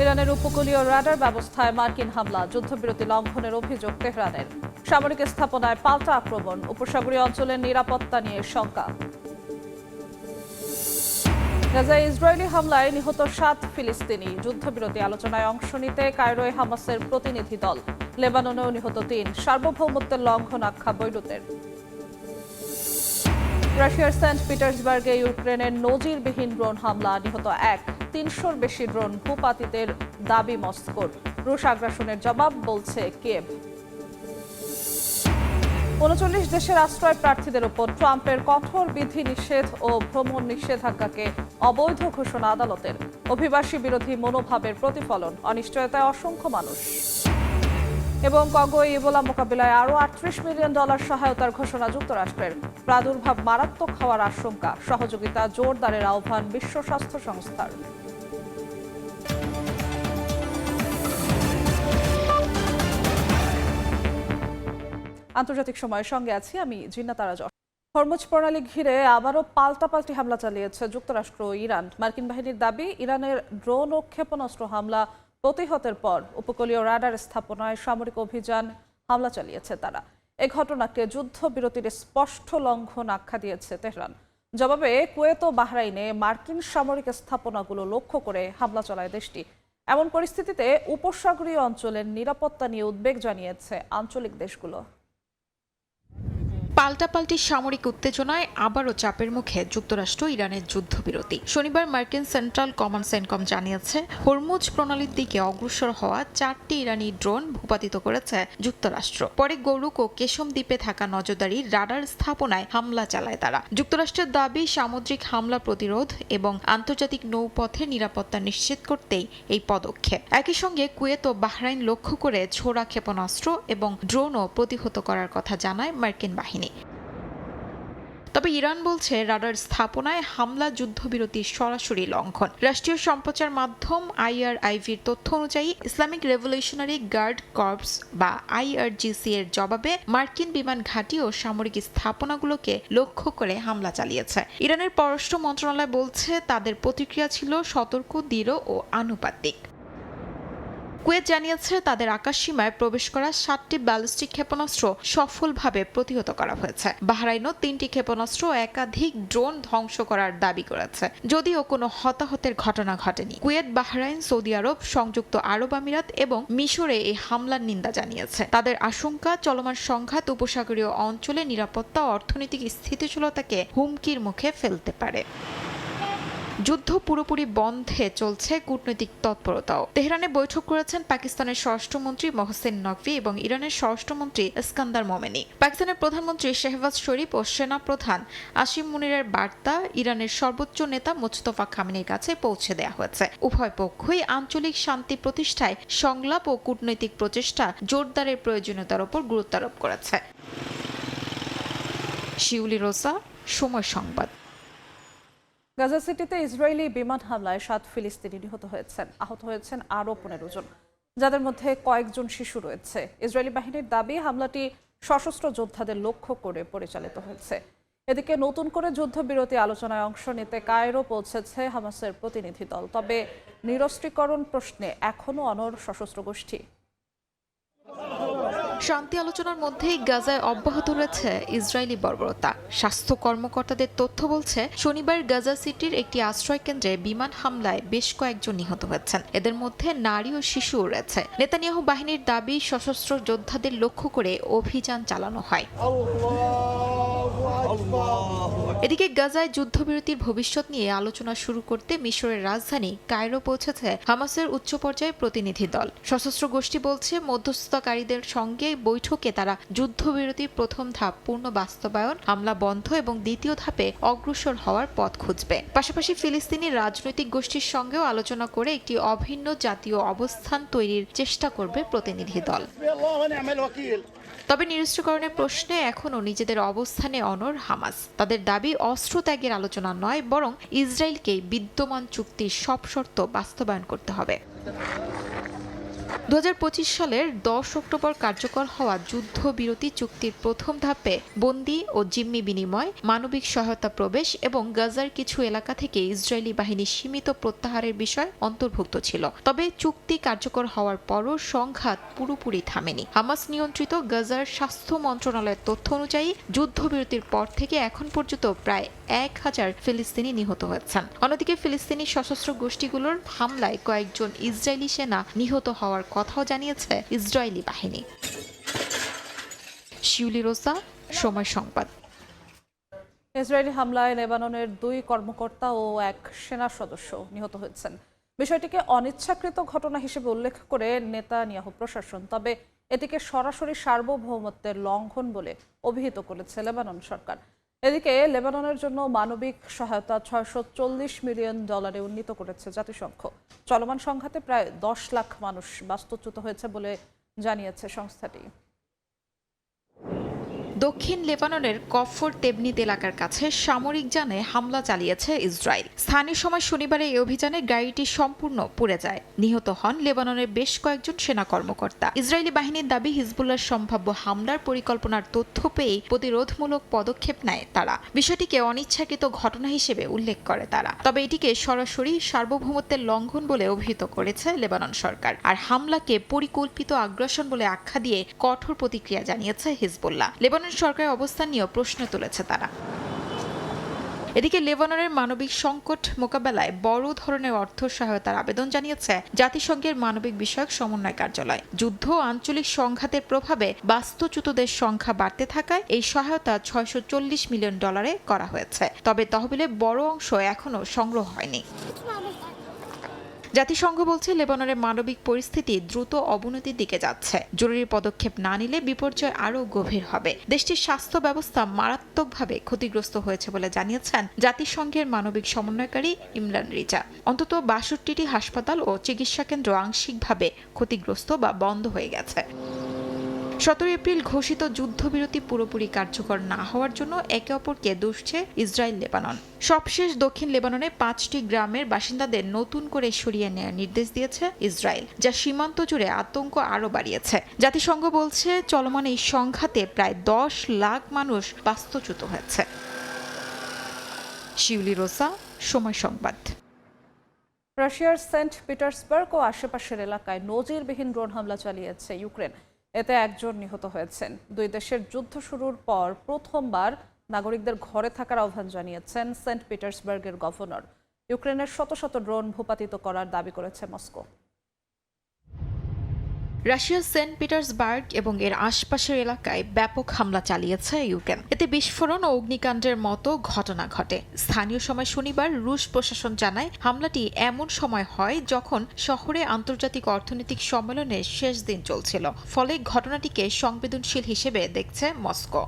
ইরানের উপকূলীয় রাডার ব্যবস্থায় মার্কিন হামলা, যুদ্ধবিরতি লঙ্ঘনের অভিযোগ তেহরানের। সামরিক স্থাপনায় পাল্টা আক্রমণ, উপসাগরীয় অঞ্চলের নিরাপত্তা নিয়ে শঙ্কা। গাজায় ইসরায়েলি হামলায় নিহত 7 ফিলিস্তিনি, যুদ্ধবিরতি আলোচনায় অংশ নিতে কায়রোয় হামাসের প্রতিনিধি দল। লেবাননেও নিহত 3, সার্বভৌমত্বের লঙ্ঘন আখ্যা বৈরুতের। রাশিয়ার সেন্ট পিটার্সবার্গে ইউক্রেনের নজিরবিহীন ড্রোন হামলা, নিহত 1, 300-র বেশি ড্রোন ভূপাতিতের দাবি মস্কোর। রুশ আগ্রাসনের জবাব বলছে কিয়েভ। 39 দেশের আশ্রয় প্রার্থীদের ওপর ট্রাম্পের কঠোর বিধি নিষেধ ও ভ্রমণ নিষেধাজ্ঞাকে অবৈধ ঘোষণা আদালতের। অভিবাসী বিরোধী মনোভাবের প্রতিফলন, অনিশ্চয়তায় অসংখ্য মানুষ। এবং কঙ্গোয় ইবোলা মোকাবিলায় আরও $38 মিলিয়ন সহায়তার ঘোষণা যুক্তরাষ্ট্রের। প্রাদুর্ভাব মারাত্মক হওয়ার আশঙ্কা, সহযোগিতা জোরদারের আহ্বান বিশ্ব স্বাস্থ্য সংস্থার। আন্তর্জাতিক সময়ের সঙ্গে আছি আমি জিন্নাত তারাজ। হরমুজ প্রণালী ঘিরে আবারও পাল্টাপাল্টি হামলা চালিয়েছে যুক্তরাষ্ট্র ও ইরান। মার্কিন বাহিনীর দাবি, ইরানের ড্রোন ও ক্ষেপণাস্ত্র হামলা প্রতিহতের পর উপকূলীয় রাডার স্থাপনায় সামরিক অভিযান হামলা চালিয়েছে তারা। এ ঘটনাকে যুদ্ধবিরতির স্পষ্ট লঙ্ঘন আখ্যা দিয়েছে তেহরান। জবাবে কুয়েত ও বাহরাইনে মার্কিন সামরিক স্থাপনাগুলো লক্ষ্য করে হামলা চালায় দেশটি। এমন পরিস্থিতিতে উপসাগরীয় অঞ্চলের নিরাপত্তা নিয়ে উদ্বেগ জানিয়েছে আঞ্চলিক দেশগুলো। পাল্টাপাল্টি সামরিক উত্তেজনায় আবারও চাপের মুখে যুক্তরাষ্ট্র ইরানের যুদ্ধবিরতি। শনিবার মার্কিন সেন্ট্রাল কমান্ড সেন্টকম জানিয়েছে, হরমুজ প্রণালীর দিকে অগ্রসর হওয়া 4টি ইরানি ড্রোন ভূপাতিত করেছে যুক্তরাষ্ট্র। পরে গরুক ও কেশম দ্বীপে থাকা নজরদারি রাডার স্থাপনায় হামলা চালায় তারা। যুক্তরাষ্ট্রের দাবি, সামুদ্রিক হামলা প্রতিরোধ এবং আন্তর্জাতিক নৌপথের নিরাপত্তা নিশ্চিত করতেই এই পদক্ষেপ। একই সঙ্গে কুয়েত ও বাহরাইন লক্ষ্য করে ছোড়া ক্ষেপণাস্ত্র এবং ড্রোনও প্রতিহত করার কথা জানায় মার্কিন বাহিনী। তবে ইরান বলছে, রাডার স্থাপনায় হামলা যুদ্ধবিরতির সরাসরি লঙ্ঘন। রাষ্ট্রীয় সম্প্রচার মাধ্যম IRIVর তথ্য অনুযায়ী ইসলামিক রেভলিউশনারি গার্ড কর্পস বা IRGC এর জবাবে মার্কিন বিমান ঘাঁটি ও সামরিক স্থাপনাগুলোকে লক্ষ্য করে হামলা চালিয়েছে। ইরানের পররাষ্ট্র মন্ত্রণালয় বলছে, তাদের প্রতিক্রিয়া ছিল সতর্ক, দৃঢ় ও আনুপাতিক। কুয়েত জানিয়েছে, তাদের আকাশসীমায় প্রবেশ করা 7টি ব্যালিস্টিক ক্ষেপণাস্ত্র সফলভাবে প্রতিহত করা হয়েছে। বাহরাইনও 3টি ক্ষেপণাস্ত্র ও একাধিক ড্রোন ধ্বংস করার দাবি করেছে, যদিও কোনো হতাহতের ঘটনা ঘটেনি। কুয়েত, বাহরাইন, সৌদি আরব, সংযুক্ত আরব আমিরাত এবং মিশরে এই হামলার নিন্দা জানিয়েছে। তাদের আশঙ্কা, চলমান সংঘাত উপসাগরীয় অঞ্চলে নিরাপত্তা ও অর্থনৈতিক স্থিতিশীলতাকে হুমকির মুখে ফেলতে পারে। যুদ্ধ পুরোপুরি বন্ধে চলছে কূটনৈতিক তৎপরতাও। তেহরানে বৈঠক করেছেন পাকিস্তানের স্বরাষ্ট্রমন্ত্রী মোহসেন নকভি এবং ইরানের স্বরাষ্ট্রমন্ত্রী ইস্কান্দার মোমেনি। পাকিস্তানের প্রধানমন্ত্রী শেহবাজ শরীফ ও সেনাপ্রধান আসিম মুনিরের বার্তা ইরানের সর্বোচ্চ নেতা মুজতফা খামেনির কাছে পৌঁছে দেওয়া হয়েছে। উভয় পক্ষই আঞ্চলিক শান্তি প্রতিষ্ঠায় সংলাপ ও কূটনৈতিক প্রচেষ্টা জোরদারের প্রয়োজনীয়তার উপর গুরুত্ব আরোপ করেছে। শিউলি রোসা, সময় সংবাদ। গাজা সিটিতে ইসরায়েলি বিমান হামলায় 7 ফিলিস্তিনি নিহত হয়েছেন, আহত হয়েছেন আরও 15 জন, যাদের মধ্যে কয়েকজন শিশু রয়েছে। ইসরায়েলি বাহিনীর দাবি, হামলাটি সশস্ত্র যোদ্ধাদের লক্ষ্য করে পরিচালিত হয়েছে। এদিকে নতুন করে যুদ্ধবিরতি আলোচনায় অংশ নিতে কায়রো পৌঁছেছে হামাসের প্রতিনিধি দল। তবে নিরস্ত্রীকরণ প্রশ্নে এখনও অনড় সশস্ত্র গোষ্ঠী। শান্তি আলোচনার মধ্যেই গাজায় অব্যাহত রয়েছে ইসরায়েলি বর্বরতা। স্বাস্থ্য কর্মকর্তাদের তথ্য বলছে, শনিবার গাজা সিটির একটি আশ্রয় কেন্দ্রে বিমান হামলায় বেশ কয়েকজন নিহত হয়েছেন। এদের মধ্যে নারী ও শিশুও রয়েছে। নেতানিয়াহু বাহিনীর দাবি, সশস্ত্র যোদ্ধাদের লক্ষ্য করে অভিযান চালানো হয়। এদিকে গাজায় যুদ্ধবিরতির ভবিষ্যৎ নিয়ে আলোচনা শুরু করতে মিশরের রাজধানী কায়রো পৌঁছেছে হামাসের উচ্চ পর্যায়ের প্রতিনিধি দল। সশস্ত্র গোষ্ঠী বলছে, মধ্যস্থতাকারীদের সঙ্গে বৈঠকে তারা যুদ্ধবিরতির প্রথম ধাপ পূর্ণ বাস্তবায়ন, হামলা বন্ধ এবং দ্বিতীয় ধাপে অগ্রসর হওয়ার পথ খুঁজবে। পাশাপাশি ফিলিস্তিনি রাজনৈতিক গোষ্ঠীর সঙ্গেও আলোচনা করে একটি অভিন্ন জাতীয় অবস্থান তৈরির চেষ্টা করবে প্রতিনিধি দল। তবে নিরস্ত্রীকরণের প্রশ্নে এখনও নিজেদের অবস্থানে অনড় হামাস। তাদের দাবি, অস্ত্র ত্যাগের আলোচনা নয়, বরং ইসরায়েলকে বিদ্যমান চুক্তির সব শর্ত বাস্তবায়ন করতে হবে। 2025 সালের 10 অক্টোবর কার্যকর হওয়া যুদ্ধবিরতি চুক্তির প্রথম ধাপে বন্দী ও জিম্মি বিনিময়, মানবিক সহায়তা প্রবেশ এবং গাজার কিছু এলাকা থেকে ইসরায়েলি বাহিনী সীমিত প্রত্যাহারের বিষয় অন্তর্ভুক্ত ছিল। তবে চুক্তি কার্যকর হওয়ার পরও সংঘাত পুরোপুরি থামেনি। হামাস নিয়ন্ত্রিত গাজার স্বাস্থ্য মন্ত্রণালয়ের তথ্য অনুযায়ী যুদ্ধবিরতির পর থেকে এখন পর্যন্ত প্রায় 1000 ফিলিস্তিনি নিহত হয়েছেন। অন্যদিকে ফিলিস্তিনি সশস্ত্র গোষ্ঠীগুলোর হামলায় কয়েকজন ইসরায়েলি সেনা নিহত হওয়ার কথাও জানিয়েছে ইসরায়েলি বাহিনী। শিউলি রোসা, সময় সংবাদ। ইসরায়েলি হামলায় লেবাননের 2 কর্মকর্তা ও 1 সেনা সদস্য নিহত হয়েছেন। বিষয়টিকে অনিচ্ছাকৃত ঘটনা হিসেবে উল্লেখ করে নেতানিয়াহু প্রশাসন, তবে এটিকে সরাসরি সার্বভৌমত্বের লঙ্ঘন বলে অভিহিত করেছে লেবানন সরকার। এদিকে লেবাননের জন্য মানবিক সহায়তা $640 মিলিয়ন উন্নীত করেছে জাতিসংঘ। চলমান সংঘাতে প্রায় 10 লাখ মানুষ বাস্তুচ্যুত হয়েছে বলে জানিয়েছে সংস্থাটি। দক্ষিণ লেবাননের কফর তেবনিত এলাকার কাছে সামরিক যানে হামলা চালিয়েছে ইসরায়েল। স্থানীয় সময় শনিবার এই অভিযানে গাড়িটি সম্পূর্ণ পুড়ে যায়। নিহত হন লেবাননের বেশ কয়েকজন সেনা কর্মকর্তা। ইসরায়েলি বাহিনীর দাবি, হিজবুল্লাহর সম্ভাব্য হামলার পরিকল্পনার তথ্য পেয়ে প্রতিরোধমূলক পদক্ষেপ নেয় তারা। বিষয়টিকে অনিচ্ছাকৃত ঘটনা হিসেবে উল্লেখ করে তারা, তবে এটিকে সরাসরি সার্বভৌমত্বের লঙ্ঘন বলে অভিহিত করেছে লেবানন সরকার। আর হামলাকে পরিকল্পিত আগ্রাসন বলে আখ্যা দিয়ে কঠোর প্রতিক্রিয়া জানিয়েছে হিজবুল্লাহ। লেবানন সরকারের অবস্থান নিয়েও প্রশ্ন তুলেছে তারা। এদিকে লেবাননের মানবিক সংকট মোকাবেলায় বড় ধরনের অর্থ সহায়তার আবেদন জানিয়েছে জাতিসংঘের মানবিক বিষয়ক সমন্বয় কার্যালয়। যুদ্ধ ও আঞ্চলিক সংঘাতের প্রভাবে বাস্তুচ্যুতদের সংখ্যা বাড়তে থাকায় এই সহায়তা $640 মিলিয়ন করা হয়েছে। তবে তহবিলের বড় অংশ এখনও সংগ্রহ হয়নি। জাতিসংঘ বলছে, লেবাননের মানবিক পরিস্থিতি দ্রুত অবনতির দিকে যাচ্ছে। জরুরি পদক্ষেপ না নিলে বিপর্যয় আরও গভীর হবে। দেশটির স্বাস্থ্য ব্যবস্থা মারাত্মকভাবে ক্ষতিগ্রস্ত হয়েছে বলে জানিয়েছেন জাতিসংঘের মানবিক সমন্বয়কারী ইমরান রিজা। অন্তত 62টি হাসপাতাল ও চিকিৎসা কেন্দ্র আংশিকভাবে ক্ষতিগ্রস্ত বা বন্ধ হয়ে গেছে। 17 এপ্রিল ঘোষিত যুদ্ধবিরতি পুরোপুরি কার্যকর না হওয়ার জন্য একে অপরকে দুষছে ইসরায়েল লেবানন। সবশেষ দক্ষিণ লেবাননে 5টি গ্রামের বাসিন্দাদের নতুন করে সরিয়ে নেওয়ার নির্দেশ দিয়েছে ইসরায়েল, যা সীমান্ত জুড়ে আতঙ্ক আরও বাড়িয়েছে। জাতিসংঘ বলছে, চলমান এই সংঘাতে প্রায় 10 লাখ মানুষ বাস্তুচ্যুত হয়েছে। শিউলি রোসা, সময় সংবাদ। রাশিয়ার সেন্ট পিটার্সবার্গ ও আশেপাশের এলাকায় নজিরবিহীন ড্রোন হামলা চালিয়েছে ইউক্রেন। এতে 1 জন নিহত হয়েছেন। 2 দেশের যুদ্ধ শুরুর পর প্রথমবার নাগরিকদের ঘরে থাকার আহ্বান জানিয়েছেন সেন্ট পিটার্সবার্গের গভর্নর। ইউক্রেনের শত শত ড্রোন ভূপাতিত করার দাবি করেছে মস্কো। রাশিয়ার সেন্ট পিটার্সবার্গ এবং এর আশপাশের এলাকায় ব্যাপক হামলা চালিয়েছে ইউক্রেন। এতে বিস্ফোরণ ও অগ্নিকাণ্ডের মতো ঘটনা ঘটে। স্থানীয় সময় শনিবার রুশ প্রশাসন জানায়, হামলাটি এমন সময় হয় যখন শহরে আন্তর্জাতিক অর্থনৈতিক সম্মেলনের শেষ দিন চলছিল। ফলে ঘটনাটিকে সংবেদনশীল হিসেবে দেখছে মস্কো।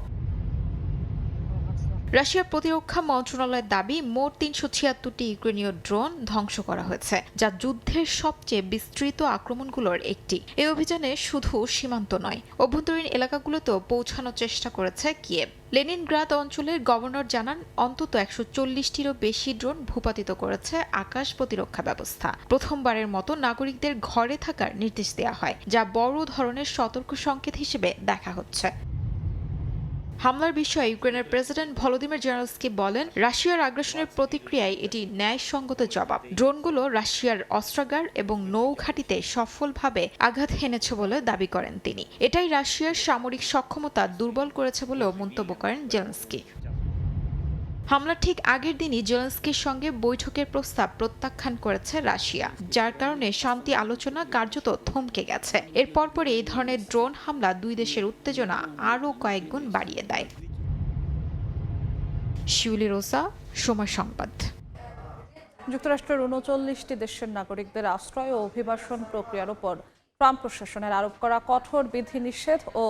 রাশিয়ার প্রতিরক্ষা মন্ত্রণালয়ের দাবি, মোট 376টি ইউক্রেনীয় ড্রোন ধ্বংস করা হয়েছে, যা যুদ্ধের সবচেয়ে বিস্তৃত আক্রমণগুলোর একটি। এই অভিযানে শুধু সীমান্ত নয়, অভ্যন্তরীণ এলাকাগুলোতেও পৌঁছানোর চেষ্টা করেছে কিয়েভ। লেনিনগ্রাদ অঞ্চলের গভর্নর জানান, অন্তত 140টিরও বেশি ড্রোন ভূপাতিত করেছে আকাশ প্রতিরক্ষা ব্যবস্থা। প্রথমবারের মতো নাগরিকদের ঘরে থাকার নির্দেশ দেওয়া হয়, যা বড় ধরনের সতর্ক সংকেত হিসেবে দেখা হচ্ছে। হামলার বিষয়ে ইউক্রেনের প্রেসিডেন্ট ভলোদিমির জেলেনস্কি বলেন, রাশিয়ার আগ্রাসনের প্রতিক্রিয়ায় এটি ন্যায়সঙ্গত জবাব। ড্রোনগুলো রাশিয়ার অস্ত্রাগার এবং নৌঘাঁটিতে সফলভাবে আঘাত হেনেছে বলে দাবি করেন তিনি। এটাই রাশিয়ার সামরিক সক্ষমতা দুর্বল করেছে বলেও মন্তব্য করেন জেলেনস্কি। হামলার ঠিক আগের দিনই জেলেনস্কির সঙ্গে বৈঠকের প্রস্তাব প্রত্যাখ্যান করেছে রাশিয়া, যার কারণে শান্তি আলোচনা কার্যত থমকে গেছে। এর পরপরই এই ধরনের ড্রোন হামলা 2 দেশের উত্তেজনা আরও কয়েকগুণ বাড়িয়ে দেয়। শিউলি রোসা, সময় সংবাদ। যুক্তরাষ্ট্রের 39টি দেশের নাগরিকদের আশ্রয় ও অভিবাসন প্রক্রিয়ার উপর ট্রাম্প প্রশাসনের আরোপ করা কঠোর বিধিনিষেধ ও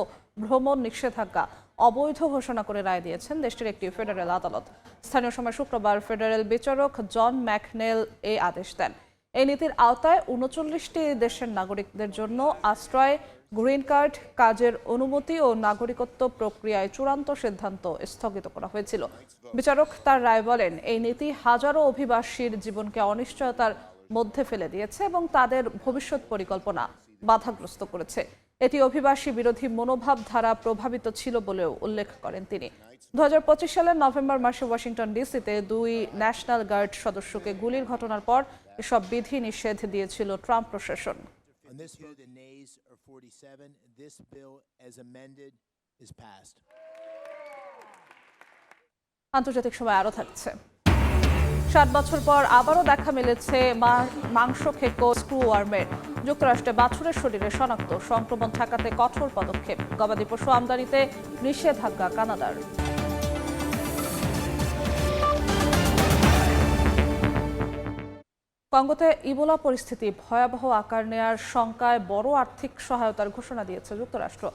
ভ্রমণ নিষেধাজ্ঞা অবৈধ ঘোষণা করে রায় দিয়েছেন দেশটির একটি ফেডারেল আদালত। স্থানীয় সময় শুক্রবার ফেডারেল বিচারক জন ম্যাকনেল এই আদেশ দেন। এই নীতির আওতায় 39টি দেশের নাগরিকদের জন্য আশ্রয়, গ্রিন কার্ড, কাজের অনুমতি ও নাগরিকত্ব প্রক্রিয়ায় চূড়ান্ত সিদ্ধান্ত স্থগিত করা হয়েছিল। বিচারক তার রায় বলেন, এই নীতি হাজারো অভিবাসীর জীবনকে অনিশ্চয়তার মধ্যে ফেলে দিয়েছে এবং তাদের ভবিষ্যৎ পরিকল্পনা বাধাগ্রস্ত করেছে। এটি অভিবাসী বিরোধী মনোভাব দ্বারা প্রভাবিত ছিল বলেও উল্লেখ করেন তিনি। 2025 সালের নভেম্বর মাসে ওয়াশিংটন ডিসিতে 2 ন্যাশনাল গার্ড সদস্যকে গুলির ঘটনার পর এসব বিধি নিষেধ দিয়েছিল ট্রাম্প প্রশাসন। On this vote, the nays are 47. This bill, as amended, is passed. আন্তর্জাতিক সময় আরও থাকছে। 7 বছর পর আবারও দেখা মিলেছে মাংস খেকো স্ক্রু ওয়ার্মের। যুক্তরাষ্ট্রে বাছুরের শরীরে শনাক্ত, সংক্রমণ ঠেকাতে কঠোর পদক্ষেপ। গবাদি পশু আমদানিতে নিষেধাজ্ঞা কানাডার। কঙ্গোতে ইবোলা পরিস্থিতি ভয়াবহ আকার নেয়ার শঙ্কায় বড় আর্থিক সহায়তার ঘোষণা দিয়েছে যুক্তরাষ্ট্র।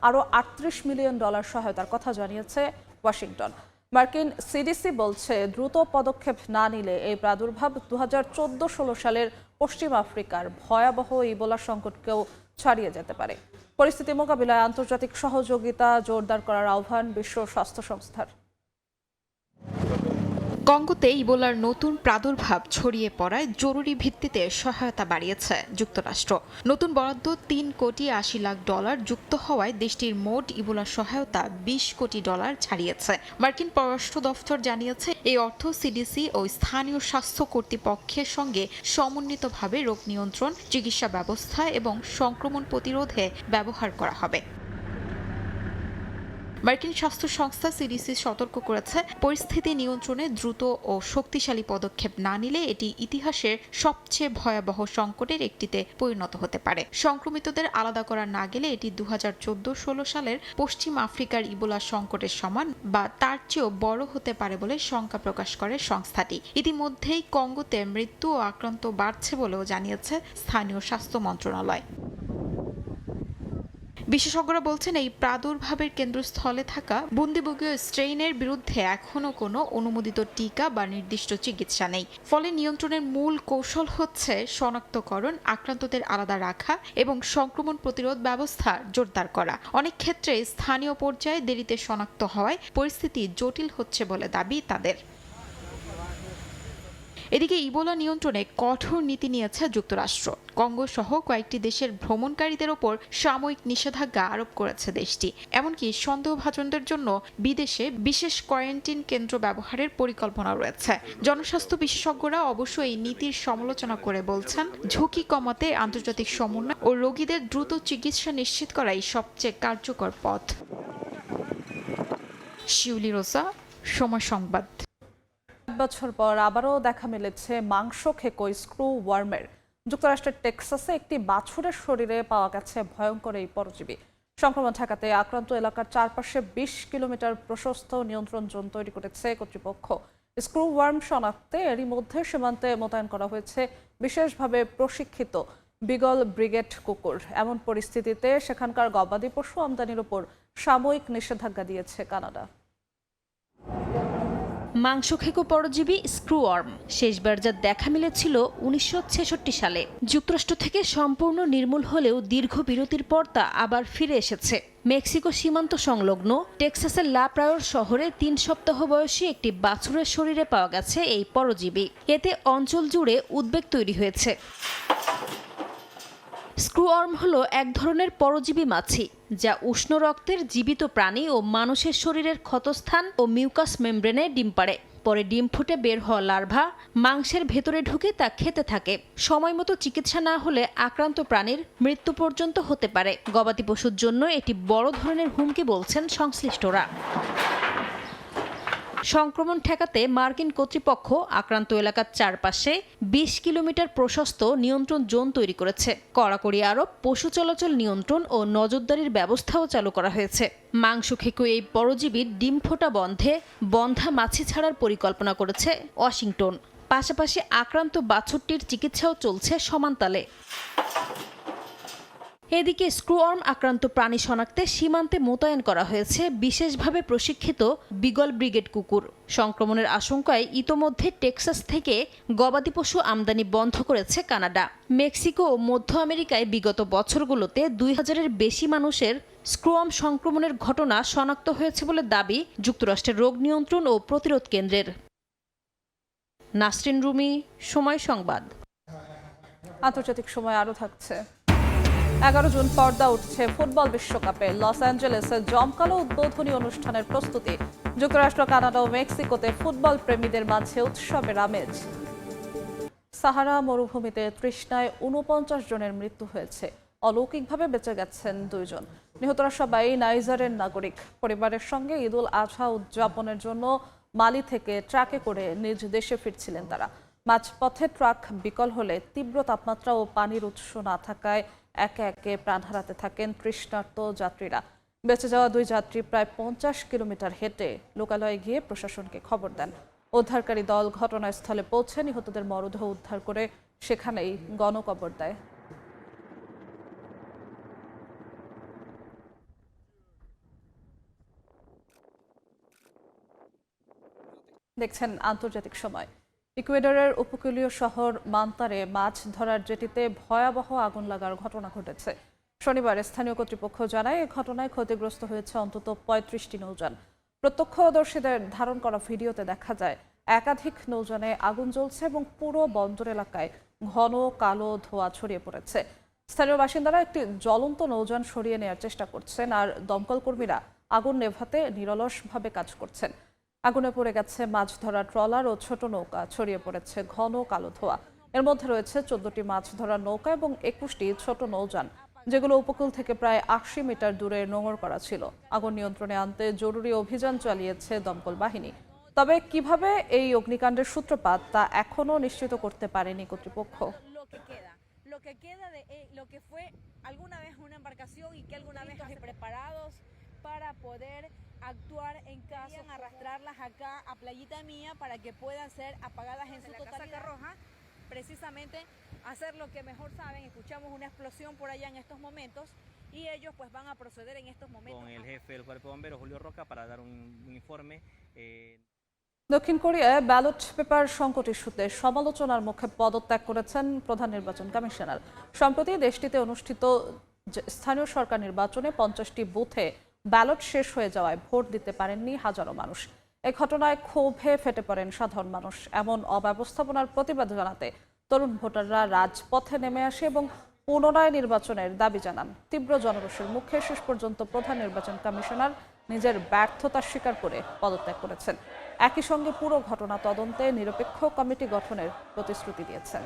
আরও $38 মিলিয়ন সহায়তার কথা জানিয়েছে ওয়াশিংটন। মার্কিন সিডিসি বলছে দ্রুত পদক্ষেপ না নিলে এই প্রাদুর্ভাব 2014-16 সালের পশ্চিম আফ্রিকার ভয়াবহ ইবোলা সংকটকেও ছাড়িয়ে যেতে পারে। পরিস্থিতি মোকাবিলায় আন্তর্জাতিক সহযোগিতা জোরদার করার আহ্বান বিশ্ব স্বাস্থ্য সংস্থার। কঙ্গোতে ইবোলার নতুন প্রাদুর্ভাব ছড়িয়ে পড়ায় জরুরি ভিত্তিতে সহায়তা বাড়িয়েছে যুক্তরাষ্ট্র। নতুন বরাদ্দ $3.80 লাখ যুক্ত হওয়ায় দেশটির মোট ইবোলা সহায়তা $20 কোটি ছাড়িয়েছে। মার্কিন পররাষ্ট্র দফতর জানিয়েছে এই অর্থ সিডিসি ও স্থানীয় স্বাস্থ্য কর্তৃপক্ষের সঙ্গে সমন্বিতভাবে রোগ নিয়ন্ত্রণ, চিকিৎসা ব্যবস্থা এবং সংক্রমণ প্রতিরোধে ব্যবহার করা হবে। মার্কিন স্বাস্থ্য সংস্থা সিডিসি সতর্ক করেছে, পরিস্থিতি নিয়ন্ত্রণে দ্রুত ও শক্তিশালী পদক্ষেপ না নিলে এটি ইতিহাসের সবচেয়ে ভয়াবহ সংকটের একটিতে পরিণত হতে পারে। সংক্রমিতদের আলাদা করা না গেলে এটি 2014-16 সালের পশ্চিম আফ্রিকার ইবোলা সংকটের সমান বা তার চেয়েও বড় হতে পারে বলে শঙ্কা প্রকাশ করে সংস্থাটি। ইতিমধ্যেই কঙ্গোতে মৃত্যু ও আক্রান্ত বাড়ছে বলেও জানিয়েছে স্থানীয় স্বাস্থ্য মন্ত্রণালয়। বিশেষজ্ঞরা বলছেন এই প্রাদুর্ভাবের কেন্দ্রস্থলে থাকা বুন্দিবুগীয় স্ট্রেইনের বিরুদ্ধে এখনও কোনো অনুমোদিত টিকা বা নির্দিষ্ট চিকিৎসা নেই। ফলে নিয়ন্ত্রণের মূল কৌশল হচ্ছে শনাক্তকরণ, আক্রান্তদের আলাদা রাখা এবং সংক্রমণ প্রতিরোধ ব্যবস্থা জোরদার করা। অনেক ক্ষেত্রে স্থানীয় পর্যায়ে দেরিতে শনাক্ত হওয়ায় পরিস্থিতি জটিল হচ্ছে বলে দাবি তাদের। এদিকে ইবোলা নিয়ন্ত্রণে কঠোর নীতি নিয়েছে যুক্তরাষ্ট্র। কঙ্গো সহ কয়েকটি দেশের ভ্রমণকারীদের ওপর সাময়িক নিষেধাজ্ঞা আরোপ করেছে দেশটি। এমনকি সন্দেহভাজনদের জন্য বিদেশে বিশেষ কোয়ারেন্টিন কেন্দ্র ব্যবহারের পরিকল্পনা রয়েছে। জনস্বাস্থ্য বিশেষজ্ঞরা অবশ্য এই নীতির সমালোচনা করে বলছেন, ঝুঁকি কমাতে আন্তর্জাতিক সমন্বয় ও রোগীদের দ্রুত চিকিৎসা নিশ্চিত করাই সবচেয়ে কার্যকর পথ। শিউলি রোসা, সময় সংবাদ। 7 বছর পর আবারও দেখা মিলেছে মাংস খেকো স্ক্রু ওয়ার্মের। যুক্তরাষ্ট্রের টেক্সাসে একটি বাছুরের শরীরে পাওয়া গেছে ভয়ঙ্কর এই পরজীবী। সংক্রমণ ঠেকাতে আক্রান্ত এলাকার চারপাশে 20 কিলোমিটার প্রশস্ত নিয়ন্ত্রণ জোন তৈরি করেছে কর্তৃপক্ষ। স্ক্রু ওয়ার্ম শনাক্তে এরই মধ্যে সীমান্তে মোতায়েন করা হয়েছে বিশেষভাবে প্রশিক্ষিত বিগল ব্রিগেড কুকুর। এমন পরিস্থিতিতে সেখানকার গবাদি পশু আমদানির ওপর সাময়িক নিষেধাজ্ঞা দিয়েছে কানাডা। মাংস খেকো পরজীবী স্ক্রু ওয়ার্ম শেষবার যা দেখা মিলেছিল 1966 সালে। যুক্তরাষ্ট্র থেকে সম্পূর্ণ নির্মূল হলেও দীর্ঘ বিরতির পর তা আবার ফিরে এসেছে। মেক্সিকো সীমান্ত সংলগ্ন টেক্সাসের লা প্রায়োর শহরে 3 সপ্তাহ বয়সী একটি বাছুরের শরীরে পাওয়া গেছে এই পরজীবী। এতে অঞ্চল জুড়ে উদ্বেগ তৈরি হয়েছে। স্ক্রুওয়ার্ম হলো এক ধরনের পরজীবী মাছি যা উষ্ণ রক্তের জীবিত প্রাণী ও মানুষের শরীরের ক্ষতস্থান ও মিউকাস মেমব্রেনে ডিম পাড়ে। পরে ডিম ফুটে বের হওয়া লার্ভা মাংসের ভেতরে ঢুকে তা খেতে থাকে। সময়মতো চিকিৎসা না হলে আক্রান্ত প্রাণীর মৃত্যু পর্যন্ত হতে পারে। গবাদি পশুর জন্য এটি বড় ধরনের হুমকি বলছেন সংশ্লিষ্টরা। সংক্রমণ ঠেকাতে মার্কিন কর্তৃপক্ষ আক্রান্ত এলাকার চারপাশে 20 কিলোমিটার প্রশস্ত নিয়ন্ত্রণ জোন তৈরি করেছে। কড়াকড়ি আরোপ, পশু চলাচল নিয়ন্ত্রণ ও নজরদারির ব্যবস্থাও চালু করা হয়েছে। মাংস খেকো এই পরজীবীর ডিম ফোটা বন্ধে বন্ধা মাছি ছাড়ার পরিকল্পনা করেছে ওয়াশিংটন। পাশাপাশি আক্রান্ত বাছুরটির চিকিৎসাও চলছে সমানতালে। এদিকে স্ক্রুওয়ার্ম আক্রান্ত প্রাণী শনাক্তে সীমান্তে মোতায়েন করা হয়েছে বিশেষভাবে প্রশিক্ষিত বিগল ব্রিগেড কুকুর। সংক্রমণের আশঙ্কায় ইতোমধ্যে টেক্সাস থেকে গবাদি পশু আমদানি বন্ধ করেছে কানাডা। মেক্সিকো ও মধ্য আমেরিকায় বিগত বছরগুলোতে 2000-এর বেশি মানুষের স্ক্রুওয়ার্ম সংক্রমণের ঘটনা শনাক্ত হয়েছে বলে দাবি যুক্তরাষ্ট্রের রোগ নিয়ন্ত্রণ ও প্রতিরোধ কেন্দ্রের। নাসরিন রুমি, সময় সংবাদ। আন্তর্জাতিক সময় আরও থাকছে। 11 জুন পর্দা উঠছে ফুটবল বিশ্বকাপে। লস অ্যাঞ্জেলেসে জমকালো উদ্বোধনী অনুষ্ঠানের প্রস্তুতি। যুক্তরাষ্ট্র, কানাডা ও মেক্সিকোতে ফুটবল প্রেমীদের মাঝে উৎসবের আমেজ। সাহারা মরুভূমিতে তৃষ্ণায় 49 জনের মৃত্যু হয়েছে। অলৌকিকভাবে বেঁচে গেছেন 2 জন। নিহতরা সবাই নাইজারের নাগরিক। পরিবারের সঙ্গে ঈদ উল আজহা উদযাপনের জন্য মালি থেকে ট্রাকে করে নিজ দেশে ফিরছিলেন তারা। মাঝপথে ট্রাক বিকল হলে তীব্র তাপমাত্রা ও পানির উৎস না থাকায় একে একে প্রাণ হারাতে থাকেন তৃষ্ণার্ত যাত্রীরা। বেঁচে যাওয়া 2 যাত্রী প্রায় 50 কিলোমিটার হেঁটে লোকালয়ে গিয়ে প্রশাসনকে খবর দেন। উদ্ধারকারী দল ঘটনাস্থলে পৌঁছে নিহতদের মরদেহ উদ্ধার করে সেখানেই গণকবর দেয়। দেখছেন আন্তর্জাতিক সময়। ইকুয়েডরের উপকূলীয় শহর মান্তারে মাছ ধরার জেটিতে ভয়াবহ আগুন লাগার ঘটনা ঘটেছে। শনিবার স্থানীয় কর্তৃপক্ষ জানায় এই ঘটনায় ক্ষতিগ্রস্ত হয়েছে অন্তত 35টি নৌযান। প্রত্যক্ষদর্শীদের ধারণ করা ভিডিওতে দেখা যায় একাধিক নৌযানে আগুন জ্বলছে এবং পুরো বন্দর এলাকায় ঘন কালো ধোঁয়া ছড়িয়ে পড়েছে। স্থানীয় বাসিন্দারা একটি জ্বলন্ত নৌযান সরিয়ে নেওয়ার চেষ্টা করছেন, আর দমকল কর্মীরা আগুন নেভাতে নিরলসভাবে কাজ করছেন। আগুনে পড়ে গেছে মাছ ধরা ট্রলার ও ছোট নৌকা, ছড়িয়ে পড়েছে ঘন কালো ধোঁয়া। এর মধ্যে রয়েছে 14টি মাছ ধরার নৌকা এবং 21টি ছোট নৌযান, যেগুলো উপকূল থেকে প্রায় 80 মিটার দূরে নোঙর করা ছিল। আগুন নিয়ন্ত্রণে আনতে জরুরি অভিযান চালিয়েছে দমকল বাহিনী। তবে কিভাবে এই অগ্নিকাণ্ডের সূত্রপাত তা এখনো নিশ্চিত করতে পারেনি কর্তৃপক্ষ। Lo que queda de lo que fue alguna vez una embarcación y que alguna vez preparados para poder actuar en caso de arrastrarlas acá a Playita Mía para que puedan ser apagadas en su totalidad. Roja, precisamente hacer lo que mejor saben. Escuchamos una explosión por allá en estos momentos y ellos pues van a proceder en estos momentos. Con el jefe del Cuerpo de Bomberos, Julio Roca, para dar un informe. দক্ষিণ কোরিয়ায় ballot paper সংকট ইস্যুতে সমালোচনার মুখে পদত্যাগ করেছেন প্রধান নির্বাচন কমিশনার। সম্প্রতি দেশটিতে অনুষ্ঠিত স্থানীয় সরকার নির্বাচনে 50টি বুথে ব্যালট শেষ হয়ে যাওয়ায় ভোট দিতে পারেননি হাজারো মানুষ। এই ঘটনায় ক্ষোভে ফেটে পড়েন সাধারণ মানুষ। এমন অব্যবস্থাপনার প্রতিবাদ জানাতে তরুণ ভোটাররা রাজপথে নেমে আসে এবং পুনরায় নির্বাচনের দাবি জানান। তীব্র জনরোষের মুখে শেষ পর্যন্ত প্রধান নির্বাচন কমিশনার নিজের ব্যর্থতা স্বীকার করে পদত্যাগ করেছেন। একই সঙ্গে পুরো ঘটনা তদন্তে নিরপেক্ষ কমিটি গঠনের প্রতিশ্রুতি দিয়েছেন।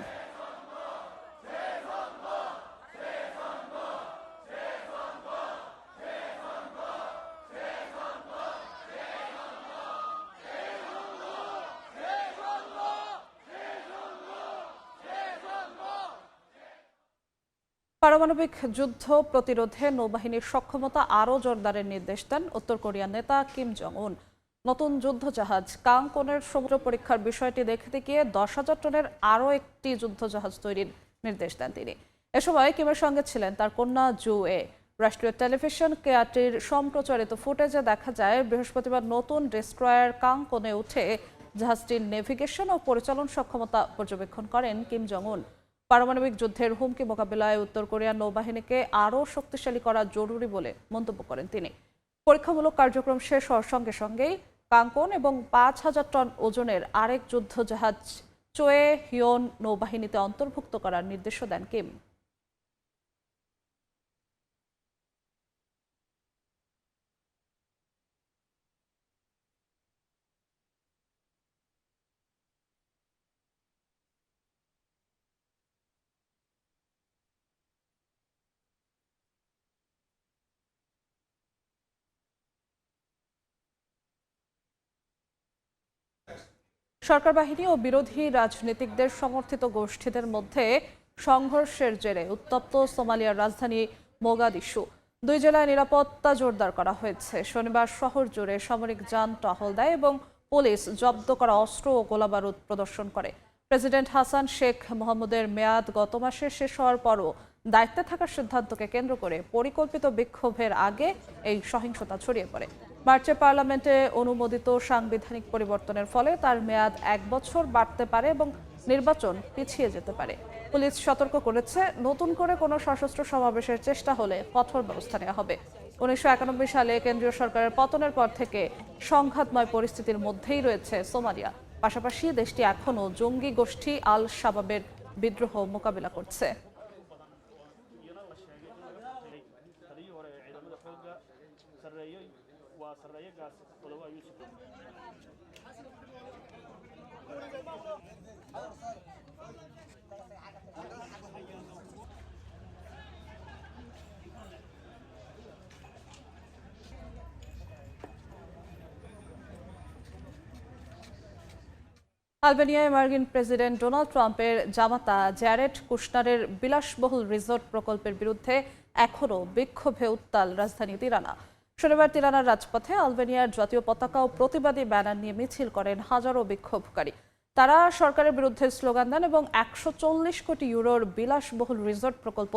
পারমাণবিক যুদ্ধ প্রতিরোধে নৌবাহিনীর সক্ষমতা আরও জোরদারের নির্দেশ দেন উত্তর কোরিয়ার নেতা কিম জং উন। নতুন যুদ্ধজাহাজ কাংকনের সমুদ্র পরীক্ষার বিষয়টি দেখতে গিয়ে 10,000 টনের আরও একটি যুদ্ধজাহাজ তৈরির নির্দেশ দেন তিনি। এ সময় কিমের সঙ্গে ছিলেন তার কন্যা জু এ। রাষ্ট্রীয় টেলিভিশন কেয়াটির সম্প্রচারিত ফুটেজে দেখা যায় বৃহস্পতিবার নতুন ডেস্ট্রয়ার কাংকনে উঠে জাহাজটির নেভিগেশন ও পরিচালন সক্ষমতা পর্যবেক্ষণ করেন কিম জং উন। পারমাণবিক যুদ্ধের হুমকি মোকাবিলায় উত্তর কোরিয়ার নৌবাহিনীকে আরও শক্তিশালী করা জরুরি বলে মন্তব্য করেন তিনি। পরীক্ষামূলক কার্যক্রম শেষ হওয়ার সঙ্গে সঙ্গেই কাংকন এবং 5,000 টন ওজনের আরেক যুদ্ধজাহাজ চোয়ে হিয়ন নৌবাহিনীতে অন্তর্ভুক্ত করার নির্দেশও দেন কিম। সরকার বাহিনী ও বিরোধী রাজনীতিকদের সমর্থিত গোষ্ঠীদের মধ্যে সংঘর্ষের জেরে উত্তপ্ত সোমালিয়ার রাজধানী মোগাদিশু। 2 জেলায় নিরাপত্তা জোরদার করা হয়েছে। শনিবার শহর জুড়ে সামরিক যান টহল দেয় এবং পুলিশ জব্দ করা অস্ত্র ও গোলাবারুদ প্রদর্শন করে। প্রেসিডেন্ট হাসান শেখ মোহাম্মদের মেয়াদ গত মাসে শেষ হওয়ার পরও দায়িত্বে থাকার সিদ্ধান্তকে কেন্দ্র করে পরিকল্পিত বিক্ষোভের আগে এই সহিংসতা ছড়িয়ে পড়ে। মার্চে পার্লামেন্টে অনুমোদিত সাংবিধানিক পরিবর্তনের ফলে তার মেয়াদ 1 বছর বাড়তে পারে এবং নির্বাচন পিছিয়ে যেতে পারে। পুলিশ সতর্ক করেছে, নতুন করে কোনো সশস্ত্র সমাবেশের চেষ্টা হলে কঠোর ব্যবস্থা নেওয়া হবে। 1991 সালে কেন্দ্রীয় সরকারের পতনের পর থেকে সংঘাতময় পরিস্থিতির মধ্যেই রয়েছে সোমালিয়া। পাশাপাশি দেশটি এখনও জঙ্গি গোষ্ঠী আল শাবাবের বিদ্রোহ মোকাবিলা করছে। আলবেনিয়ায় মার্কিন প্রেসিডেন্ট ডোনাল্ড ট্রাম্পের জামাতা জ্যারেড কুশনারের বিলাসবহুল রিসোর্ট প্রকল্পের বিরুদ্ধে এখনও বিক্ষোভে উত্তাল রাজধানী তিরানা। শনিবার তিরানার রাজপথে আলবেনিয়ার জাতীয় পতাকা ও প্রতিবাদী ব্যানার নিয়ে মিছিল করেন হাজারো বিক্ষোভকারী। তারা সরকারের বিরুদ্ধে স্লোগান দেন এবং 140 কোটি ইউরোর বিলাসবহুল রিসোর্ট প্রকল্প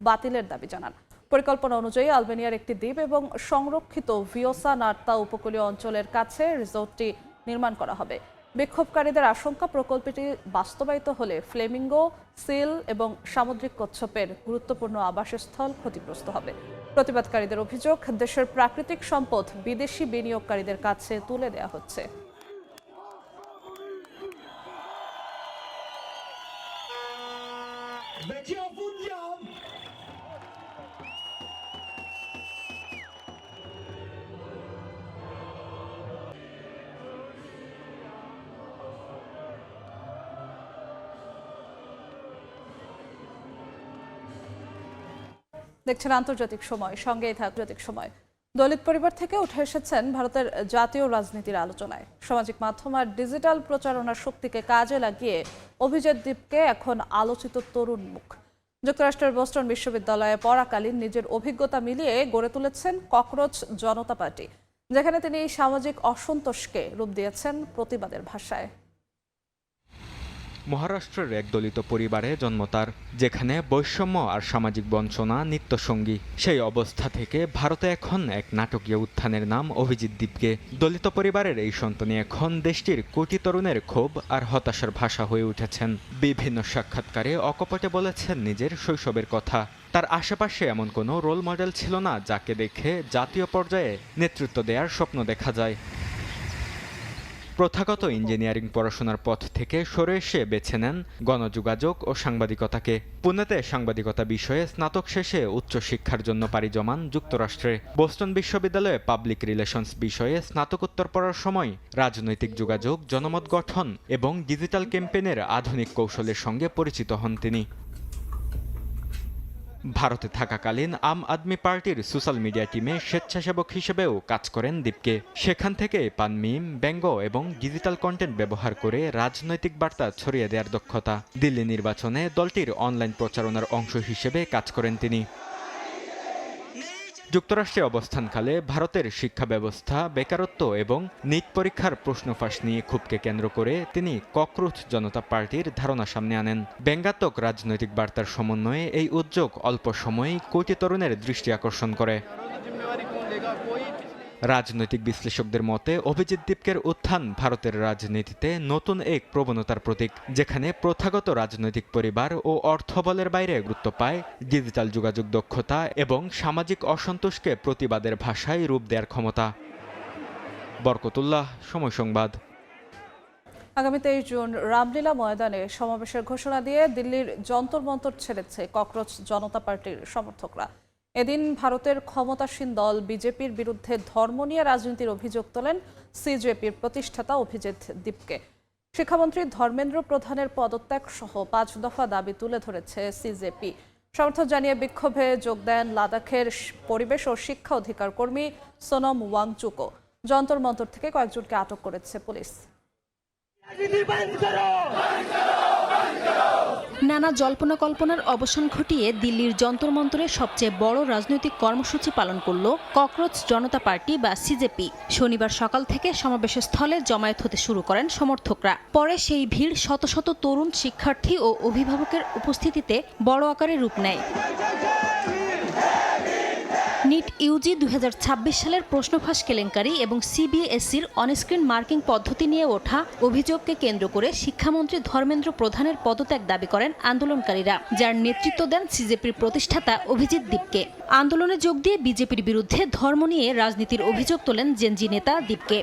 বাতিলের দাবি জানান। পরিকল্পনা অনুযায়ী আলবেনিয়ার একটি দ্বীপ এবং সংরক্ষিত ভিওসা নার্তা উপকূলীয় অঞ্চলের কাছে রিসোর্টটি নির্মাণ করা হবে। বিক্ষোভকারীদের আশঙ্কা, প্রকল্পটি বাস্তবায়িত হলে ফ্লেমিঙ্গো, সিল এবং সামুদ্রিক কচ্ছপের গুরুত্বপূর্ণ আবাসস্থল ক্ষতিগ্রস্ত হবে। প্রতিবাদকারীদের অভিযোগ, দেশের প্রাকৃতিক সম্পদ বিদেশি বিনিয়োগকারীদের কাছে তুলে দেওয়া হচ্ছে। দেখছেন আন্তর্জাতিক সময়, সঙ্গেই আন্তর্জাতিক সময়। দলিত পরিবার থেকে উঠে এসেছেন ভারতের জাতীয় রাজনীতির আলোচনায়। সামাজিক মাধ্যম আর ডিজিটাল প্রচারণার শক্তিকে কাজে লাগিয়ে অভিজিৎ দীপকে এখন আলোচিত তরুণ মুখ। যুক্তরাষ্ট্রের বোস্টন বিশ্ববিদ্যালয়ে পড়াকালীন নিজের অভিজ্ঞতা মিলিয়ে গড়ে তুলেছেন ককরোচ জনতা পার্টি, যেখানে তিনি সামাজিক অসন্তোষকে রূপ দিয়েছেন প্রতিবাদের ভাষায়। মহারাষ্ট্রের এক দলিত পরিবারে জন্ম তার, যেখানে বৈষম্য আর সামাজিক বঞ্চনা নিত্যসঙ্গী। সেই অবস্থা থেকে ভারতে এখন এক নাটকীয় উত্থানের নাম অভিজিৎ দীপকে। দলিত পরিবারের এই সন্তানই এখন দেশটির কোটি তরুণের ক্ষোভ আর হতাশার ভাষা হয়ে উঠেছেন। বিভিন্ন সাক্ষাৎকারে অকপটে বলেছেন নিজের শৈশবের কথা। তার আশেপাশে এমন কোনো রোল মডেল ছিল না যাকে দেখে জাতীয় পর্যায়ে নেতৃত্ব দেওয়ার স্বপ্ন দেখা যায়। প্রথাগত ইঞ্জিনিয়ারিং পড়াশোনার পথ থেকে সরে এসে বেছে নেন গণযোগাযোগ ও সাংবাদিকতাকে। পুনেতে সাংবাদিকতা বিষয়ে স্নাতক শেষে উচ্চশিক্ষার জন্য পাড়ি জমান যুক্তরাষ্ট্রে। বোস্টন বিশ্ববিদ্যালয়ে পাবলিক রিলেশনস বিষয়ে স্নাতকোত্তর পড়ার সময় রাজনৈতিক যোগাযোগ, জনমত গঠন এবং ডিজিটাল ক্যাম্পেইনের আধুনিক কৌশলের সঙ্গে পরিচিত হন তিনি। ভারতে থাকাকালীন আম আদমি পার্টির সোশ্যাল মিডিয়া টিমে স্বেচ্ছাসেবক হিসেবেও কাজ করেন দীপকে। সেখান থেকে পান মিম, ব্যঙ্গ এবং ডিজিটাল কন্টেন্ট ব্যবহার করে রাজনৈতিক বার্তা ছড়িয়ে দেওয়ার দক্ষতা। দিল্লি নির্বাচনে দলটির অনলাইন প্রচারণার অংশ হিসেবে কাজ করেন তিনি। যুক্তরাষ্ট্রে অবস্থানকালে ভারতের শিক্ষা ব্যবস্থা, বেকারত্ব এবং নিট পরীক্ষার প্রশ্ন ফাঁস নিয়ে ক্ষোভকে কেন্দ্র করে তিনি ককরোচ জনতা পার্টির ধারণা সামনে আনেন। ব্যঙ্গাত্মক রাজনৈতিক বার্তার সমন্বয়ে এই উদ্যোগ অল্প সময়েই কোটি তরুণের দৃষ্টি আকর্ষণ করে। রাজনৈতিক বিশ্লেষকদের মতে অভিজিৎ দীপকের উত্থান ভারতের রাজনীতিতে নতুন এক প্রবণতার প্রতীক, যেখানে প্রথাগত রাজনৈতিক পরিবার ও অর্থবলের বাইরে গুরুত্ব পায় ডিজিটাল যোগাযোগ দক্ষতা এবং সামাজিক অসন্তোষকে প্রতিবাদের ভাষায় রূপ দেওয়ার ক্ষমতা। বরকতুল্লাহ, সময় সংবাদ। আগামী 23 জুন রামলীলা ময়দানে সমাবেশের ঘোষণা দিয়ে দিল্লির যন্তর মন্তর ছেড়েছে ককরোচ জনতা পার্টির সমর্থকরা। এদিন ভারতের ক্ষমতাসীন দল বিজেপির বিরুদ্ধে ধর্ম নিয়ে রাজনীতির অভিযোগ তোলেন সিজেপির প্রতিষ্ঠাতা অভিজিৎ দীপকে। শিক্ষামন্ত্রী ধর্মেন্দ্র প্রধানের পদত্যাগ সহ 5 দফা দাবি তুলে ধরেছে সিজেপি। সমর্থন জানিয়ে বিক্ষোভে যোগ দেন লাদাখের পরিবেশ ও শিক্ষা অধিকার কর্মী সোনম ওয়াংচুকও। যন্তর মন্তর থেকে কয়েকজনকে আটক করেছে পুলিশ। নানা জল্পনা কল্পনার অবসান ঘটিয়ে দিল্লির যন্তর মন্তরে সবচেয়ে বড় রাজনৈতিক কর্মসূচি পালন করল ককরোচ জনতা পার্টি বা সিজেপি। শনিবার সকাল থেকে সমাবেশের স্থলে জমায়েত হতে শুরু করেন সমর্থকরা। পরে সেই ভিড় শত শত তরুণ, শিক্ষার্থী ও অভিভাবকের উপস্থিতিতে বড় আকারে রূপ নেয়। নিট ইউজি 2026 সালের প্রশ্নফাঁস কেলেঙ্কারি এবং সিবিএসইর অনস্ক্রিন মার্কিং পদ্ধতি নিয়ে ওঠা অভিযোগকে কেন্দ্র করে শিক্ষামন্ত্রী ধর্মেন্দ্র প্রধানের পদত্যাগ দাবি করেন আন্দোলনকারীরা, যার নেতৃত্ব দেন সিজেপির প্রতিষ্ঠাতা অভিজিৎ দীপকে। আন্দোলনে যোগ দিয়ে বিজেপির বিরুদ্ধে ধর্ম নিয়ে রাজনীতির অভিযোগ তোলেন জেনজি নেতা দীপকে।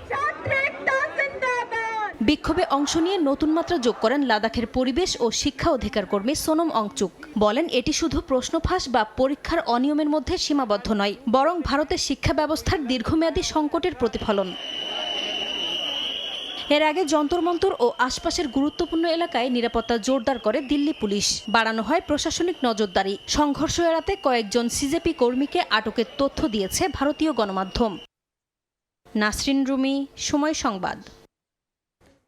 বিক্ষোভে অংশ নিয়ে নতুন মাত্রা যোগ করেন লাদাখের পরিবেশ ও শিক্ষা অধিকার কর্মী সোনম অংচুক। বলেন এটি শুধু প্রশ্নফাঁস বা পরীক্ষার অনিয়মের মধ্যে সীমাবদ্ধ নয়, বরং ভারতের শিক্ষা ব্যবস্থার দীর্ঘমেয়াদী সংকটের প্রতিফলন। এর আগে যন্তর মন্তর ও আশপাশের গুরুত্বপূর্ণ এলাকায় নিরাপত্তা জোরদার করে দিল্লি পুলিশ। বাড়ানো হয় প্রশাসনিক নজরদারি। সংঘর্ষ এড়াতে কয়েকজন সিজেপি কর্মীকে আটকের তথ্য দিয়েছে ভারতীয় গণমাধ্যম। নাসরিন রুমি, সময় সংবাদ।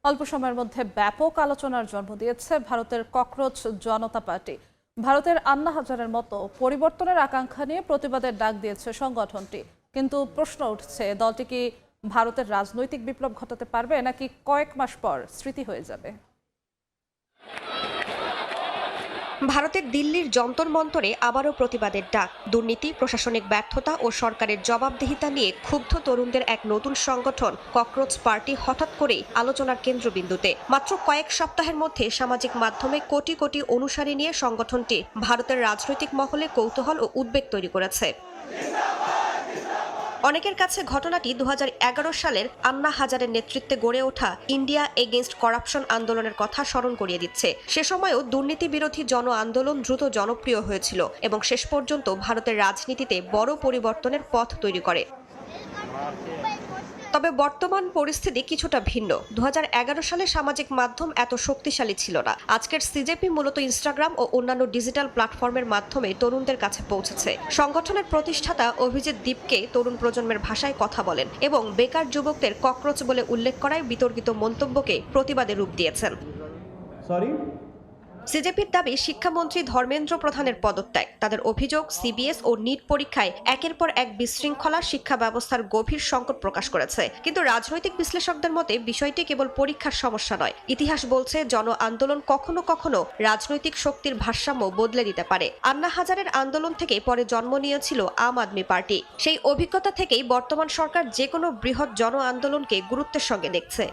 অল্প সময়ের মধ্যে ব্যাপক আলোচনার জন্ম দিয়েছে ভারতের ককরোচ জনতা পার্টি। ভারতের আন্না হাজারের মতো পরিবর্তনের আকাঙ্ক্ষা নিয়ে প্রতিবাদের ডাক দিয়েছে সংগঠনটি। কিন্তু প্রশ্ন উঠছে, দলটি কি ভারতের রাজনৈতিক বিপ্লব ঘটাতে পারবে, নাকি কয়েক মাস পর স্মৃতি হয়ে যাবে? ভারতের দিল্লির যন্তর মন্তরে আবারও প্রতিবাদের ডাক। দুর্নীতি, প্রশাসনিক ব্যর্থতা ও সরকারের জবাবদিহিতা নিয়ে ক্ষুব্ধ তরুণদের এক নতুন সংগঠন ককরোচ পার্টি হঠাৎ করেই আলোচনার কেন্দ্রবিন্দুতে। মাত্র কয়েক সপ্তাহের মধ্যে সামাজিক মাধ্যমে কোটি কোটি অনুসারী নিয়ে সংগঠনটি ভারতের রাজনৈতিক মহলে কৌতূহল ও উদ্বেগ তৈরি করেছে। অনেকের কাছে ঘটনাটি 2011 সালের আন্না হাজারের নেতৃত্বে গড়ে ওঠা ইন্ডিয়া এগেইনস্ট করাপশন আন্দোলনের কথা স্মরণ করিয়ে দিচ্ছে। সে সময়ও দুর্নীতি বিরোধী জন আন্দোলন দ্রুত জনপ্রিয় হয়েছিল এবং শেষ পর্যন্ত ভারতের রাজনীতিতে বড় পরিবর্তনের পথ তৈরি করে। তবে বর্তমান পরিস্থিতি কিছুটা ভিন্ন। 2011 সালে সামাজিক মাধ্যম এত শক্তিশালী ছিল না। আজকের সিজেপি মূলত ইনস্টাগ্রাম ও অন্যান্য ডিজিটাল প্ল্যাটফর্মের মাধ্যমে তরুণদের কাছে পৌঁছেছে। সংগঠনের প্রতিষ্ঠাতা অভিজিৎ দীপকে তরুণ প্রজন্মের ভাষায় কথা বলেন এবং বেকার যুবকদের ককরোচ বলে উল্লেখ করায় বিতর্কিত মন্তব্যকে প্রতিবাদে রূপ দিয়েছেন। সিজেপির দাবি শিক্ষামন্ত্রী ধর্মেন্দ্র প্রধানের পদত্যাগ। তাদের অভিযোগ, সিবিএস ও নিট পরীক্ষায় একের পর এক বিশৃঙ্খলা শিক্ষা ব্যবস্থার গভীর সংকট প্রকাশ করেছে। কিন্তু রাজনৈতিক বিশ্লেষকদের মতে বিষয়টি কেবল পরীক্ষার সমস্যা নয়। ইতিহাস বলছে জন আন্দোলন কখনো কখনো রাজনৈতিক শক্তির ভারসাম্য বদলে দিতে পারে। আন্না হাজারের আন্দোলন থেকে পরে জন্ম নিয়েছিল আম আদমি পার্টি। সেই অভিজ্ঞতা থেকেই বর্তমান সরকার যে কোনো বৃহৎ জন আন্দোলনকে গুরুত্বের সঙ্গে দেখছে।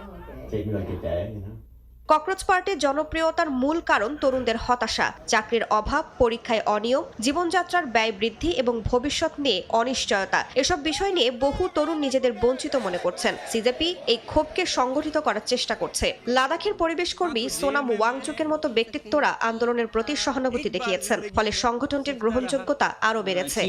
ককরোচ পার্টির জনপ্রিয়তার মূল কারণ তরুণদের হতাশা, চাকরির অভাব, পরীক্ষায় অনিয়ম, জীবনযাত্রার ব্যয় বৃদ্ধি এবং ভবিষ্যৎ নিয়ে অনিশ্চয়তা। এসব বিষয় নিয়ে বহু তরুণ নিজেদের বঞ্চিত মনে করছেন। সিজেপি এই ক্ষোভকে সংগঠিত করার চেষ্টা করছে। লাদাখের পরিবেশ কর্মী সোনাম ওয়াংচুকের মতো ব্যক্তিত্বরা আন্দোলনের প্রতি সহানুভূতি দেখিয়েছেন। ফলে সংগঠনটির গ্রহণযোগ্যতা আরও বেড়েছে।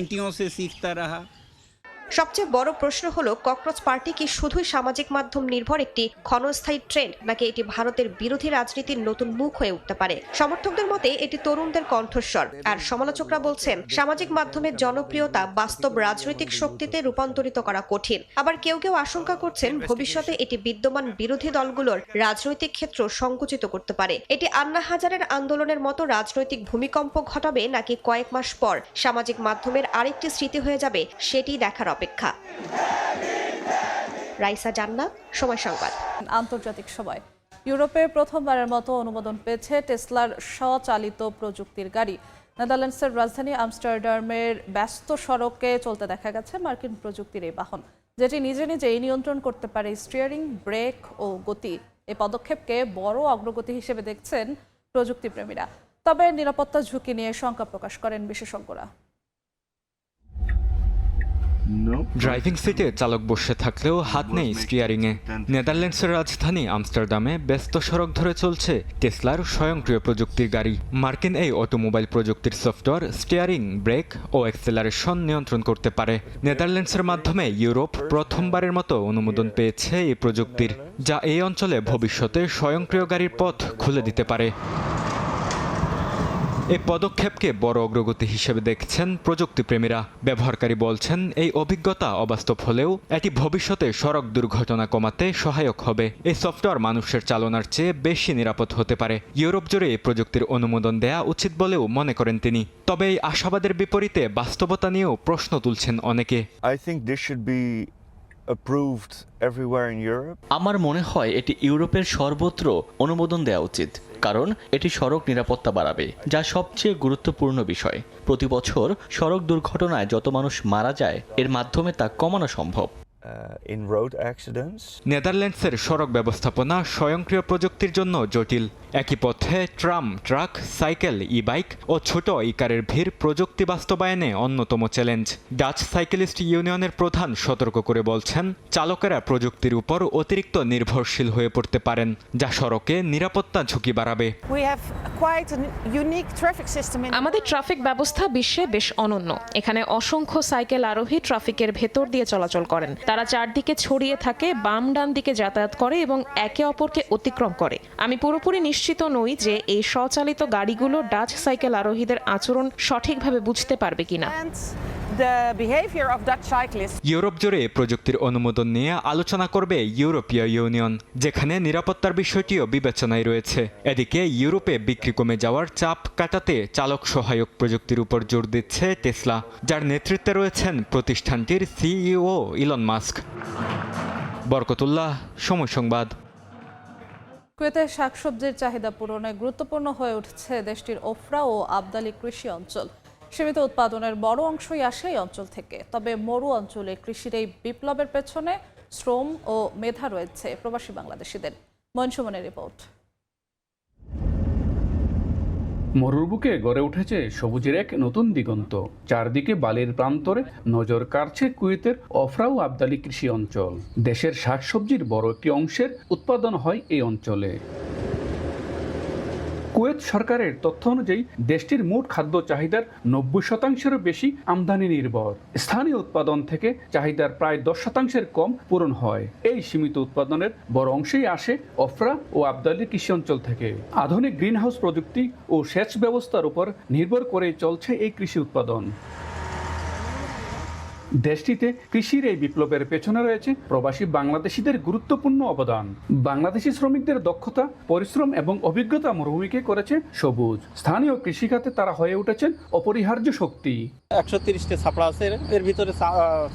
সবচেয়ে বড় প্রশ্ন হলো, ককরোচ পার্টি কি শুধুই সামাজিক মাধ্যম নির্ভর একটি ক্ষণস্থায়ী ট্রেন্ড, নাকি এটি ভারতের বিরোধী রাজনীতির নতুন মুখ হয়ে উঠতে পারে? সমর্থকদের মতে এটি তরুণদের কণ্ঠস্বর, আর সমালোচকরা বলছেন সামাজিক মাধ্যমের জনপ্রিয়তা বাস্তব রাজনৈতিক শক্তিতে রূপান্তরিত করা কঠিন। আবার কেউ কেউ আশঙ্কা করছেন ভবিষ্যতে এটি বিদ্যমান বিরোধী দলগুলোর রাজনৈতিক ক্ষেত্র সংকুচিত করতে পারে। এটি আন্না হাজারের আন্দোলনের মতো রাজনৈতিক ভূমিকম্প ঘটাবে, নাকি কয়েক মাস পর সামাজিক মাধ্যমের আরেকটি স্মৃতি হয়ে যাবে, সেটি দেখার অপেক্ষা। রাইসা জান্নাত, সময় সংবাদ। আন্তর্জাতিক সময়। ইউরোপে প্রথমবারের মতো অনুমোদন পেয়েছে টেসলার স্বচালিত প্রযুক্তির গাড়ি। নেদারল্যান্ডসের রাজধানী আমস্টারডামের ব্যস্ত সড়কে চলতে দেখা গেছে মার্কিন প্রযুক্তির এই বাহন, যেটি নিজে নিজেই নিয়ন্ত্রণ করতে পারে স্টিয়ারিং, ব্রেক ও গতি। এই পদক্ষেপকে বড় অগ্রগতি হিসেবে দেখছেন প্রযুক্তিপ্রেমীরা। তবে নিরাপত্তা ঝুঁকি নিয়ে শঙ্কা প্রকাশ করেন বিশেষজ্ঞরা। ড্রাইভিং সিটে চালক বসে থাকলেও হাত নেই স্টিয়ারিংয়ে। নেদারল্যান্ডসের রাজধানী আমস্টারডামে ব্যস্ত সড়ক ধরে চলছে টেসলার স্বয়ংক্রিয় প্রযুক্তির গাড়ি। মার্কিন এই অটোমোবাইল প্রযুক্তির সফটওয়্যার স্টিয়ারিং, ব্রেক ও অ্যাক্সেলারেশন নিয়ন্ত্রণ করতে পারে। নেদারল্যান্ডসের মাধ্যমে ইউরোপ প্রথমবারের মতো অনুমোদন পেয়েছে এই প্রযুক্তির, যা এই অঞ্চলে ভবিষ্যতে স্বয়ংক্রিয় গাড়ির পথ খুলে দিতে পারে। এই পদক্ষেপকে বড় অগ্রগতি হিসেবে দেখছেন প্রযুক্তিপ্রেমীরা। ব্যবহারকারী বলছেন এই অভিজ্ঞতা অবাস্তব হলেও এটি ভবিষ্যতে সড়ক দুর্ঘটনা কমাতে সহায়ক হবে। এই সফটওয়্যার মানুষের চালনার চেয়ে বেশি নিরাপদ হতে পারে। ইউরোপ জুড়ে এই প্রযুক্তির অনুমোদন দেয়া উচিত বলেও মনে করেন তিনি। তবে এই আশাবাদের বিপরীতে বাস্তবতা নিয়েও প্রশ্ন তুলছেন অনেকে। আমার মনে হয় এটি ইউরোপের সর্বত্র অনুমোদন দেওয়া উচিত, কারণ এটি সড়ক নিরাপত্তা বাড়াবে, যা সবচেয়ে গুরুত্বপূর্ণ বিষয়। প্রতি বছর সড়ক দুর্ঘটনায় যত মানুষ মারা যায়, এর মাধ্যমে তা কমানো সম্ভব। in road accidents. নেদারল্যান্ডসের সড়ক ব্যবস্থাপনা স্বয়ংক্রিয় প্রযুক্তির জন্য জটিল। একই পথে ট্রাম, ট্রাক, সাইকেল, ই বাইক ও ছোট ইকারের ভিড় প্রযুক্তি বাস্তবায়নে অন্যতম চ্যালেঞ্জ। ডাচ সাইকেলিস্ট ইউনিয়নের প্রধান সতর্ক করে বলছেন, চালকেরা প্রযুক্তির উপর অতিরিক্ত নির্ভরশীল হয়ে পড়তে পারেন, যা সড়কে নিরাপত্তা ঝুঁকি বাড়াবে। আমাদের ট্রাফিক ব্যবস্থা বিশ্বে বেশ অনন্য। এখানে অসংখ্য সাইকেল আরোহী ট্রাফিকের ভেতর দিয়ে চলাচল করেন। তারা চারদিকে ছড়িয়ে থাকে, বাম ডান দিকে যাতায়াত করে এবং একে অপরকে অতিক্রম করে। আমি পুরোপুরি নিশ্চিত নই যে এই স্বচালিত গাড়িগুলো ডাচ সাইকেল আরোহীদের আচরণ সঠিকভাবে বুঝতে পারবে কিনা। ইউরোপ জুড়ে প্রযুক্তির অনুমোদন নিয়ে আলোচনা করবে ইউরোপীয় ইউনিয়ন, যেখানে নিরাপত্তার বিষয়টিও বিবেচনায় রয়েছে। এদিকে ইউরোপে বিক্রি কমে যাওয়ার চাপ কাটাতে চালক সহায়ক প্রযুক্তির উপর জোর দিচ্ছে টেসলা, যার নেতৃত্বে রয়েছেন প্রতিষ্ঠানটির সিইও ইলন মাস্ক। বরকতুল্লাহ, সময় সংবাদ। কুয়েতে শাকসবজির চাহিদা পূরণে গুরুত্বপূর্ণ হয়ে উঠছে দেশটির ওফরা ও আবদালি কৃষি অঞ্চল। সীমিত উৎপাদনের বড় অংশই আসে এই অঞ্চল থেকে। তবে মরু অঞ্চলে কৃষির এই বিপ্লবের পেছনে শ্রম ও মেধা রয়েছে প্রবাসী বাংলাদেশিদের। মনসুমনের রিপোর্ট। মরুর বুকে গড়ে উঠেছে সবুজের এক নতুন দিগন্ত। চারদিকে বালির প্রান্তরে নজর কাড়ছে কুয়েতের ওফরা ও আবদালি কৃষি অঞ্চল। দেশের শাকসবজির বড় একটি অংশের উৎপাদন হয় এই অঞ্চলে। কুয়েত সরকারের তথ্য অনুযায়ী দেশটির মোট খাদ্য চাহিদার 90%-এরও বেশি আমদানি নির্ভর। স্থানীয় উৎপাদন থেকে চাহিদার প্রায় 10%-এর কম পূরণ হয়। এই সীমিত উৎপাদনের বড় অংশেই আসে ওফরা ও আবদালি কৃষি অঞ্চল থেকে। আধুনিক গ্রিনহাউস প্রযুক্তি ও সেচ ব্যবস্থার উপর নির্ভর করে চলছে এই কৃষি উৎপাদন। দেশটিতে কৃষির এই বিপ্লবের পেছনে রয়েছে প্রবাসী বাংলাদেশিদের গুরুত্বপূর্ণ অবদান। বাংলাদেশি শ্রমিকদের দক্ষতা, পরিশ্রম এবং অভিজ্ঞতা মরুভূমিকে করেছে সবুজ। স্থানীয় কৃষিখাতে তারা হয়ে উঠেছেন অপরিহার্য শক্তি। 130টা ছাপড়া আছে, এর ভিতরে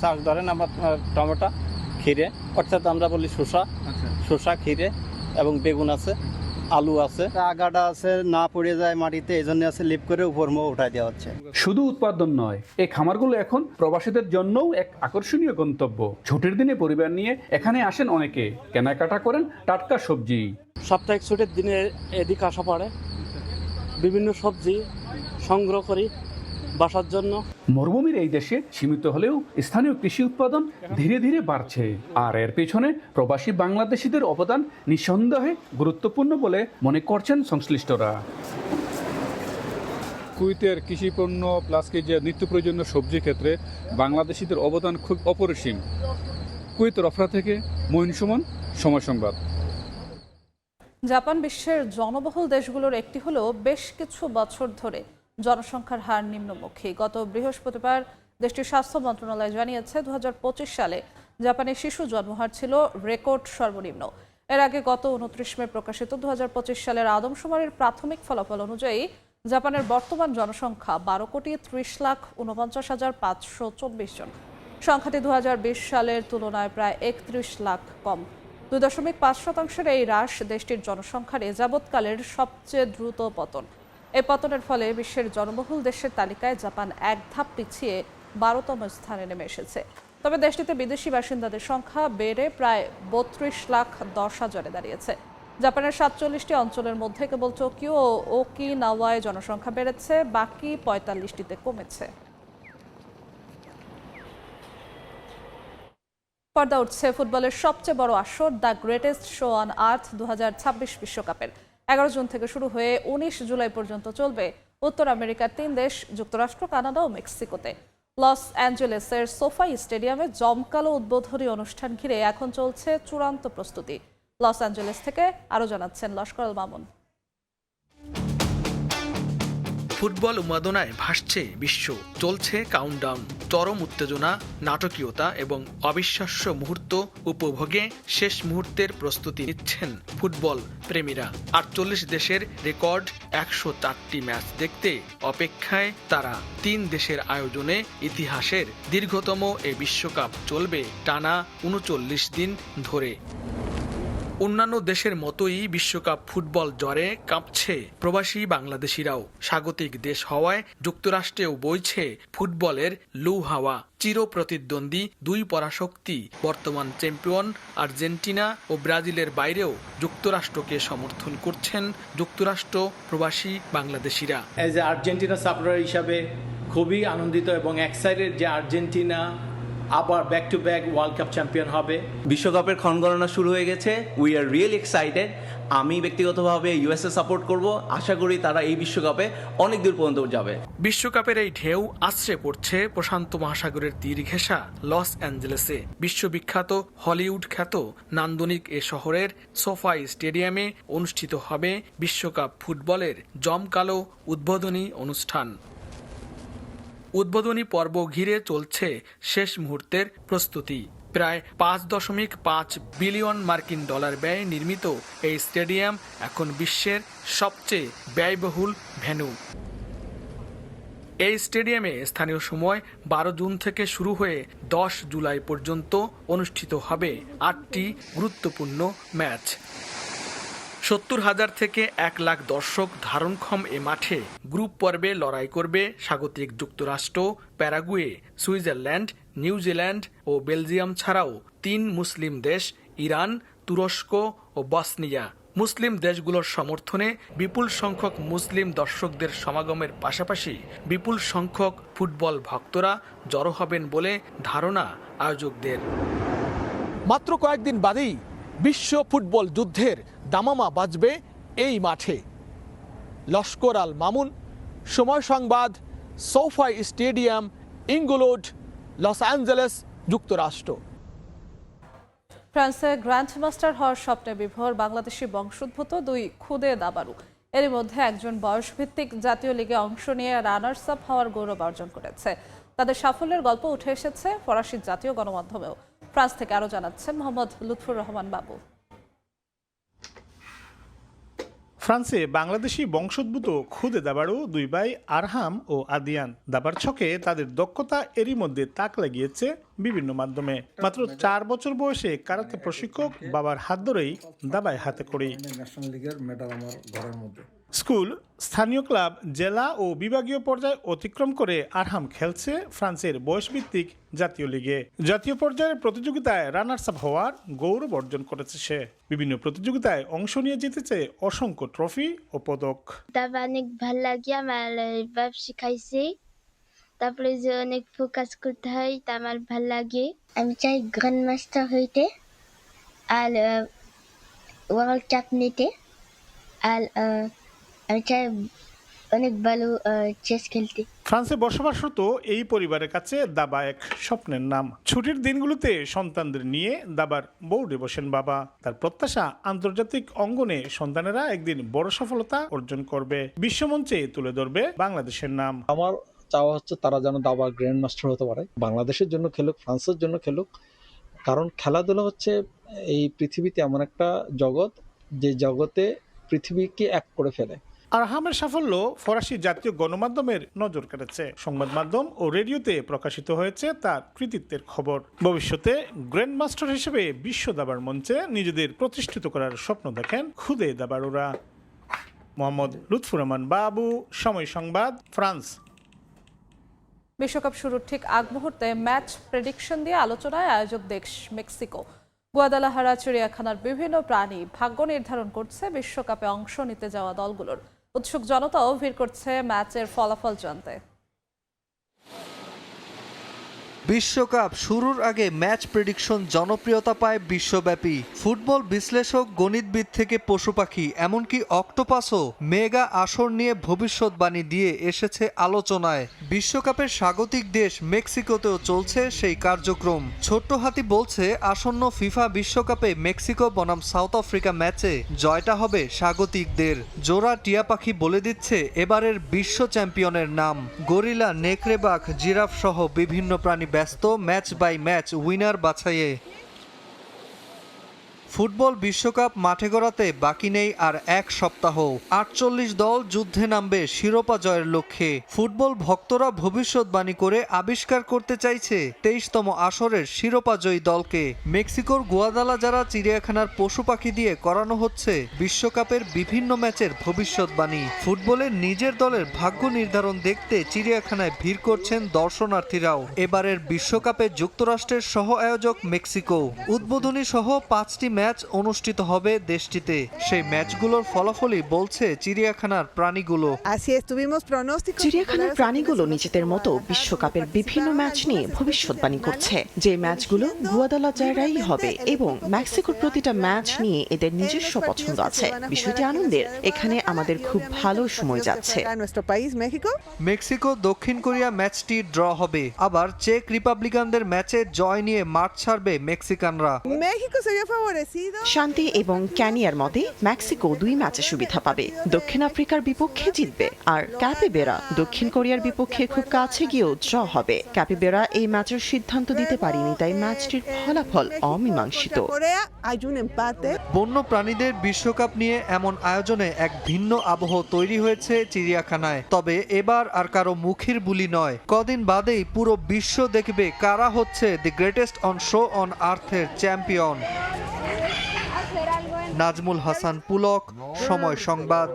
চাষ ধরেন আমরা টমেটো, খিরে, অর্থাৎ আমরা বলি শসা, খিরে এবং বেগুন আছে, আলু আছে, আগাটা আছে, না পড়ে যায় মাটিতে, এই জন্য আছে লিপ করে উপর মুখ উঠাই দেওয়া হচ্ছে। শুধু উৎপাদন নয়, এই খামারগুলো এখন প্রবাসীদের জন্যও এক আকর্ষণীয় গন্তব্য। ছুটির দিনে পরিবার নিয়ে এখানে আসেন অনেকে, কেনাকাটা করেন টাটকা সবজি। সাপ্তাহিক ছুটির দিনে এদিকে আসা পড়ে, বিভিন্ন সবজি সংগ্রহ করি বাসার জন্য। মরুভূমির এই দেশে সীমিত হলেও স্থানীয় কৃষি উৎপাদন ধীরে ধীরে বাড়ছে, আর এর পেছনে প্রবাসী বাংলাদেশিদের অবদান নিঃসন্দেহে গুরুত্বপূর্ণ বলে মনে করছেন সংশ্লিষ্টরা। কুয়েতের কৃষি পণ্য প্লাস যে নিত্য প্রয়োজনীয় সবজি ক্ষেত্রে বাংলাদেশিদের অবদান খুব অপরিসীম। কুয়েতের ওফরা থেকে মঈন সুমন, সময় সংবাদ। জাপান বিশ্বের জনবহুল দেশগুলোর একটি হলেও বেশ কিছু বছর ধরে জনসংখ্যার হার নিম্নমুখী। গত বৃহস্পতিবার দেশটির স্বাস্থ্য মন্ত্রণালয় জানিয়েছে 2025 সালে জাপানের শিশু জন্মহার ছিল রেকর্ড সর্বনিম্ন। এর আগে গত 29 মে প্রকাশিত 2025 সালের আদমশুমারির প্রাথমিক ফলাফল অনুযায়ী জাপানের বর্তমান জনসংখ্যা 12,49,524 জন। সংখ্যাটি 2020 সালের তুলনায় প্রায় 31 লাখ কম। 2.5% এই হ্রাস দেশটির জনসংখ্যার এযাবৎকালের সবচেয়ে দ্রুত পতন। এই পতনের ফলে বিশ্বের জনবহুল দেশের তালিকায় জাপান এক ধাপ পিছিয়ে 12তম স্থানে নেমে এসেছে। তবে দেশটিতে বিদেশি বাসিন্দাদের সংখ্যা বেড়ে প্রায় 32,10,000-এ দাঁড়িয়েছে। জাপানের 47টি অঞ্চলের মধ্যে কেবল টোকিও ও ওকিনাওয়ায় জনসংখ্যা বেড়েছে, বাকি 45টিতে কমেছে। পর্দা উঠছে ফুটবলের সবচেয়ে বড় আসর the greatest show on earth 2026 বিশ্বকাপের। 11 জুন থেকে শুরু হয়ে 19 জুলাই পর্যন্ত চলবে উত্তর আমেরিকার 3 দেশ যুক্তরাষ্ট্র, কানাডা ও মেক্সিকোতে। লস অ্যাঞ্জেলেসের সোফাই স্টেডিয়ামে জমকালো উদ্বোধনী অনুষ্ঠান ঘিরে এখন চলছে চূড়ান্ত প্রস্তুতি। লস অ্যাঞ্জেলেস থেকে আরও জানাচ্ছেন লস্করুল মামুন। ফুটবল উন্মাদনায় ভাসছে বিশ্ব, চলছে কাউন্টডাউন। চরম উত্তেজনা, নাটকীয়তা এবং অবিশ্বাস্য মুহূর্ত উপভোগে শেষ মুহূর্তের প্রস্তুতি নিচ্ছেন ফুটবল প্রেমীরা। 48 দেশের রেকর্ড 104টি ম্যাচ দেখতে অপেক্ষায় তারা। 3 দেশের আয়োজনে ইতিহাসের দীর্ঘতম এ বিশ্বকাপ চলবে টানা 39 দিন ধরে। অন্যান্য দেশের মতোই বিশ্বকাপ ফুটবল জ্বরে কাঁপছে প্রবাসী বাংলাদেশিরাও। স্বাগতিক দেশ হওয়ায় যুক্তরাষ্ট্রেও বইছে ফুটবলের লু হাওয়া। চির প্রতিদ্বন্দ্বী দুই পরাশক্তি বর্তমান চ্যাম্পিয়ন আর্জেন্টিনা ও ব্রাজিলের বাইরেও যুক্তরাষ্ট্রকে সমর্থন করছেন যুক্তরাষ্ট্র প্রবাসী বাংলাদেশিরা। এজ এ আর্জেন্টিনা সাপোর্টার হিসাবে খুবই আনন্দিত এবং এক্সাইটেড যে আর্জেন্টিনা আবার back to back world cup champion হবে। বিশ্বকাপের ক্ষণগণনা শুরু হয়ে গেছে। We are really excited. আমি ব্যক্তিগতভাবে ইউএসএ সাপোর্ট করব। আশা করি তারা এই বিশ্বকাপে অনেক দূর পর্যন্ত যাবে। বিশ্বকাপের এই ঢেউ আছড়ে পড়ছে প্রশান্ত মহাসাগরের তীর ঘেঁষা লস অ্যাঞ্জেলেসে। বিশ্ববিখ্যাত হলিউড খ্যাত নান্দনিক এ শহরের সোফাই স্টেডিয়ামে অনুষ্ঠিত হবে বিশ্বকাপ ফুটবলের জমকালো উদ্বোধনী অনুষ্ঠান। উদ্বোধনী পর্ব ঘিরে চলছে শেষ মুহূর্তের প্রস্তুতি। প্রায় 5.5 বিলিয়ন মার্কিন ডলার ব্যয়ে নির্মিত এই স্টেডিয়াম এখন বিশ্বের সবচেয়ে ব্যয়বহুল ভেন্যু। এই স্টেডিয়ামে স্থানীয় সময় 12 জুন থেকে শুরু হয়ে 10 জুলাই পর্যন্ত অনুষ্ঠিত হবে 8টি গুরুত্বপূর্ণ ম্যাচ। 70,000 থেকে 1 লাখ দর্শক ধারণক্ষম এ মাঠে গ্রুপ পর্বে লড়াই করবে স্বাগতিক যুক্তরাষ্ট্র, প্যারাগুয়ে, সুইজারল্যান্ড, নিউজিল্যান্ড ও বেলজিয়াম ছাড়াও 3 মুসলিম দেশ ইরান, তুরস্ক ও বসনিয়া। মুসলিম দেশগুলোর সমর্থনে বিপুল সংখ্যক মুসলিম দর্শকদের সমাগমের পাশাপাশি বিপুল সংখ্যক ফুটবল ভক্তরা জড়ো হবেন বলে ধারণা আয়োজকদের। মাত্র কয়েকদিন বাদেই বিশ্ব ফুটবল যুদ্ধের দামামা বাজবে এই মাঠে। লস্কর আল মামুন, সময় সংবাদ, সোফাই স্টেডিয়াম, ইঙ্গুলোড, লস অ্যাঞ্জেলেস, যুক্তরাষ্ট্র। ফ্রান্সে গ্র্যান্ড মাস্টার হওয়ার স্বপ্নে বিভোর বাংলাদেশি বংশোদ্ভূত দুই খুদে দাবাড়ু। এর মধ্যে একজন বয়সভিত্তিক জাতীয় লিগে অংশ নিয়ে রানার্স আপ হওয়ার গৌরব অর্জন করেছে। তাদের সাফল্যের গল্প উঠে এসেছে ফরাসি জাতীয় গণমাধ্যমেও। ফ্রান্স থেকে আরও জানাচ্ছেন মোহাম্মদ লুৎফুর রহমান বাবু। ফ্রান্সে বাংলাদেশি বংশোদ্ভূত খুদে দাবাড়ু দুই ভাই আরহাম ও আদিয়ান। দাবার ছকে তাদের দক্ষতা এরই মধ্যে তাক লাগিয়েছে বিভিন্ন মাধ্যমে। মাত্র 4 বছর বয়সে কারাতে প্রশিক্ষক বাবার হাত ধরেই দাবায় হাতে করি। ন্যাশনাল লিগের মেডাল আমার ঘরের মধ্যে। স্কুল, স্থানীয় ক্লাব, জেলা ও বিভাগীয় পর্যায়ে অতিক্রম করে আরহাম খেলছে ফ্রান্সের বয়সভিত্তিক জাতীয় লিগে। জাতীয় পর্যায়ের প্রতিযোগিতায় রানার্স আপ হওয়ার গৌরব অর্জন করেছে সে। বিভিন্ন প্রতিযোগিতায় অংশ নিয়ে জিতেছে অসংখ্য ট্রফি ও পদক। দাবা অনেক ভাল লাগে, আমার বাপ শিখাইছে। তারপরে যে অনেক ফোকাস করতে হয়, তা আমার ভাল লাগে। আমি চাই গ্র্যান্ড মাস্টার হইতে আর ওয়ার্ল্ড কাপ নিতে। আর আমি চাই অনেক ভালো চেস খেলতে। ফ্রান্সে বসবাসরত এই পরিবারের কাছে দাবা এক স্বপ্নের নাম। ছুটির দিনগুলোতে সন্তানদের নিয়ে দাবার বোর্ডে বসেন বাবা। তার প্রত্যাশা আন্তর্জাতিক অঙ্গনে সন্তানেরা একদিন বড় সফলতা অর্জন করবে, বিশ্বমঞ্চে তুলে ধরবে বাংলাদেশের নাম। আমার চাওয়া হচ্ছে তারা যেন দাবা গ্র্যান্ড মাস্টার হতে পারে। বাংলাদেশের জন্য খেলুক, ফ্রান্সের জন্য খেলুক। কারণ খেলাধুলা হচ্ছে এই পৃথিবীতে এমন একটা জগৎ যে জগতে পৃথিবীকে এক করে ফেলে। আরহামের সাফল্য ফরাসি জাতীয় গণমাধ্যমের নজর কেড়েছে। সংবাদ মাধ্যম ও রেডিওতে প্রকাশিত হয়েছে তার কৃতিত্বের খবর। ভবিষ্যতে গ্র্যান্ড মাস্টার হিসেবে বিশ্ব দাবার মঞ্চে নিজেদের প্রতিষ্ঠিত করার স্বপ্ন দেখেন খুদে দাবাড়ুরা। মোহাম্মদ লুৎফুর রহমান বাবু, সময় সংবাদ, ফ্রান্স। বিশ্বকাপ শুরুর ঠিক আগ মুহূর্তে ম্যাচ প্রেডিকশন দিয়ে আলোচনায় আয়োজক দেশ মেক্সিকো। গুয়াদালাহারা চিড়িয়াখানার বিভিন্ন প্রাণী ভাগ্য নির্ধারণ করছে বিশ্বকাপে অংশ নিতে যাওয়া দলগুলোর। উৎসুক জনতাও ভিড় করছে ম্যাচের ফলাফল জানতে। বিশ্বকাপ শুরুর আগে ম্যাচ প্রেডিকশন জনপ্রিয়তা পায় বিশ্বব্যাপী। ফুটবল বিশ্লেষক, গণিতবিদ থেকে পশু পাখি এমনকি অক্টোপাসও মেগা আসর নিয়ে ভবিষ্যৎবাণী দিয়ে এসেছে আলোচনায়। বিশ্বকাপের স্বাগতিক দেশ মেক্সিকোতেও চলছে সেই কার্যক্রম। ছোট্ট হাতি বলছে আসন্ন ফিফা বিশ্বকাপে মেক্সিকো বনাম সাউথ আফ্রিকা ম্যাচে জয়টা হবে স্বাগতিকদের। জোড়া টিয়া পাখি বলে দিচ্ছে এবারের বিশ্ব চ্যাম্পিয়নের নাম। গরিলা, নেকড়ে বাঘ, জিরাফ সহ বিভিন্ন প্রাণী ব্যস্ত ম্যাচ বাই ম্যাচ উইনার বাছাইয়ে। ফুটবল বিশ্বকাপ মাঠে গড়াতে বাকি নেই আর এক সপ্তাহ। 48 দল যুদ্ধে নামবে শিরোপা জয়ের লক্ষ্যে। ফুটবল ভক্তরা ভবিষ্যৎবাণী করে আবিষ্কার করতে চাইছে 23তম আসরের শিরোপাজয়ী দলকে। মেক্সিকোর গুয়াদালাজারা চিড়িয়াখানার পশু পাখি দিয়ে করানো হচ্ছে বিশ্বকাপের বিভিন্ন ম্যাচের ভবিষ্যৎবাণী। ফুটবলের নিজের দলের ভাগ্য নির্ধারণ দেখতে চিড়িয়াখানায় ভিড় করছেন দর্শনার্থীরাও। এবারের বিশ্বকাপে যুক্তরাষ্ট্রের সহ আয়োজক মেক্সিকো। উদ্বোধনী সহ 5টি ম্যাচ অনুষ্ঠিত হবে দেশটিতে। সেই ম্যাচগুলোর ফলাফলই বলছে চিড়িয়াখানার প্রাণীগুলো। চিড়িয়াখানার প্রাণীগুলো নিজেদের মতো বিশ্বকাপের বিভিন্ন ম্যাচ নিয়ে ভবিষ্যৎবাণী করছে, যে ম্যাচগুলো গুয়াদালাজারাই হবে এবং মেক্সিকোর প্রতিটা ম্যাচ নিয়ে এদের নিজস্ব পছন্দ আছে। বিষয়টি আনন্দের, এখানে আমাদের খুব ভালো সময় যাচ্ছে। মেক্সিকো দক্ষিণ কোরিয়া ম্যাচটি ড্র হবে, আবার চেক রিপাবলিকানদের ম্যাচে জয় নিয়ে মাঠ ছাড়বে মেক্সিকানরা। শান্তি এবং ক্যানিয়ার মতে মেক্সিকো 2 ম্যাচে সুবিধা পাবে। দক্ষিণ আফ্রিকার বিপক্ষে জিতবে, আর ক্যাপিবেরা দক্ষিণ কোরিয়ার বিপক্ষে খুব কাছে গিয়েও ড্র হবে। ক্যাপিবেরা এই ম্যাচের সিদ্ধান্ত দিতে পারেনি, তাই ম্যাচটির ফলাফল অমীমাংসিত। বন্য প্রাণীদের বিশ্বকাপ নিয়ে এমন আয়োজনে এক ভিন্ন আবহ তৈরি হয়েছে চিড়িয়াখানায়। তবে এবার আর কারো মুখের বুলি নয়, কদিন বাদেই পুরো বিশ্ব দেখবে কারা হচ্ছে the greatest on show on আর্থের চ্যাম্পিয়ন। নাজমুল হাসান পুলক, সময় সংবাদ।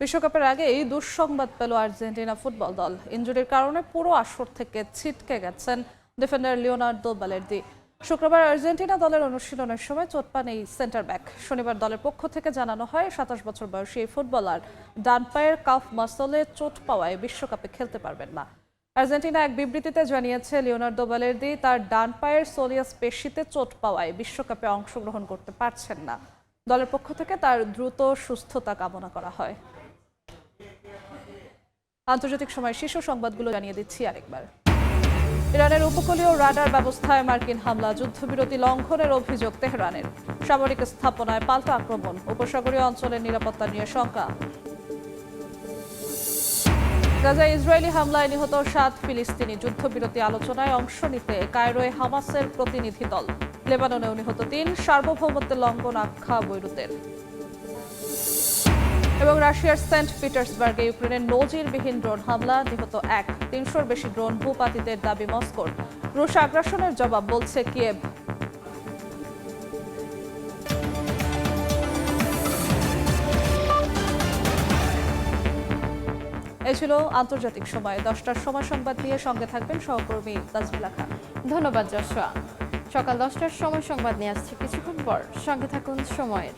বিশ্বকাপের আগেই দুঃসংবাদ পেল আর্জেন্টিনা ফুটবল দল। ইনজুরির কারণে পুরো আসর থেকে ছিটকে গেছেন ডিফেন্ডার লিওনার্দো বালের্দি। শুক্রবার আর্জেন্টিনা দলের অনুশীলনের সময় চোট পান এই সেন্টার ব্যাক। শনিবার দলের পক্ষ থেকে জানানো হয় 27 বছর বয়সী এই ফুটবলার ডান পায়ের কাফ মাসলে চোট পাওয়ায় বিশ্বকাপে খেলতে পারবেন না। আর্জেন্টিনা এক বিবৃতিতে জানিয়েছে লিওনার্দো বালের্দি তার ডান পায়ের সোলিয়াস পেশিতে চোট পাওয়ায় বিশ্বকাপে অংশগ্রহণ করতে পারছেন না। দলের পক্ষ থেকে তার দ্রুত সুস্থতা কামনা করা হয়। আন্তর্জাতিক সময় শীর্ষ সংবাদগুলো জানিয়ে দিচ্ছি আরেকবার। ইরানের উপকূলীয় রাডার ব্যবস্থায় মার্কিন হামলা, যুদ্ধবিরতি লঙ্ঘনের অভিযোগ তেহরানের। সামরিক স্থাপনায় পাল্টা আক্রমণ, উপসাগরীয় অঞ্চলের নিরাপত্তা নিয়ে শঙ্কা। গাজায় ইসরায়েলি হামলায় নিহত 7 ফিলিস্তিনি, যুদ্ধবিরতি আলোচনায় অংশ নিতে কায়রোয় হামাসের প্রতিনিধি দল। লেবাননেও নিহত 3, সার্বভৌমত্বের লঙ্ঘন আখ্যা বৈরুতের। এবং রাশিয়ার সেন্ট পিটার্সবার্গে ইউক্রেনের নজিরবিহীন ড্রোন হামলা, নিহত 1, 300-র বেশি ড্রোন ভূপাতিতের দাবি মস্কোর। রুশ আগ্রাসনের জবাব বলছে কিয়েভ। এই ছিল আন্তর্জাতিক সময়। 10টার সময় সংবাদ নিয়ে সঙ্গে থাকবেন সহকর্মী তাজমিলা খান। ধন্যবাদ যশোয়া। সকাল 10টার সময় সংবাদ নিয়ে আসছে কিছুক্ষণ পর, সঙ্গে থাকুন সময়ের।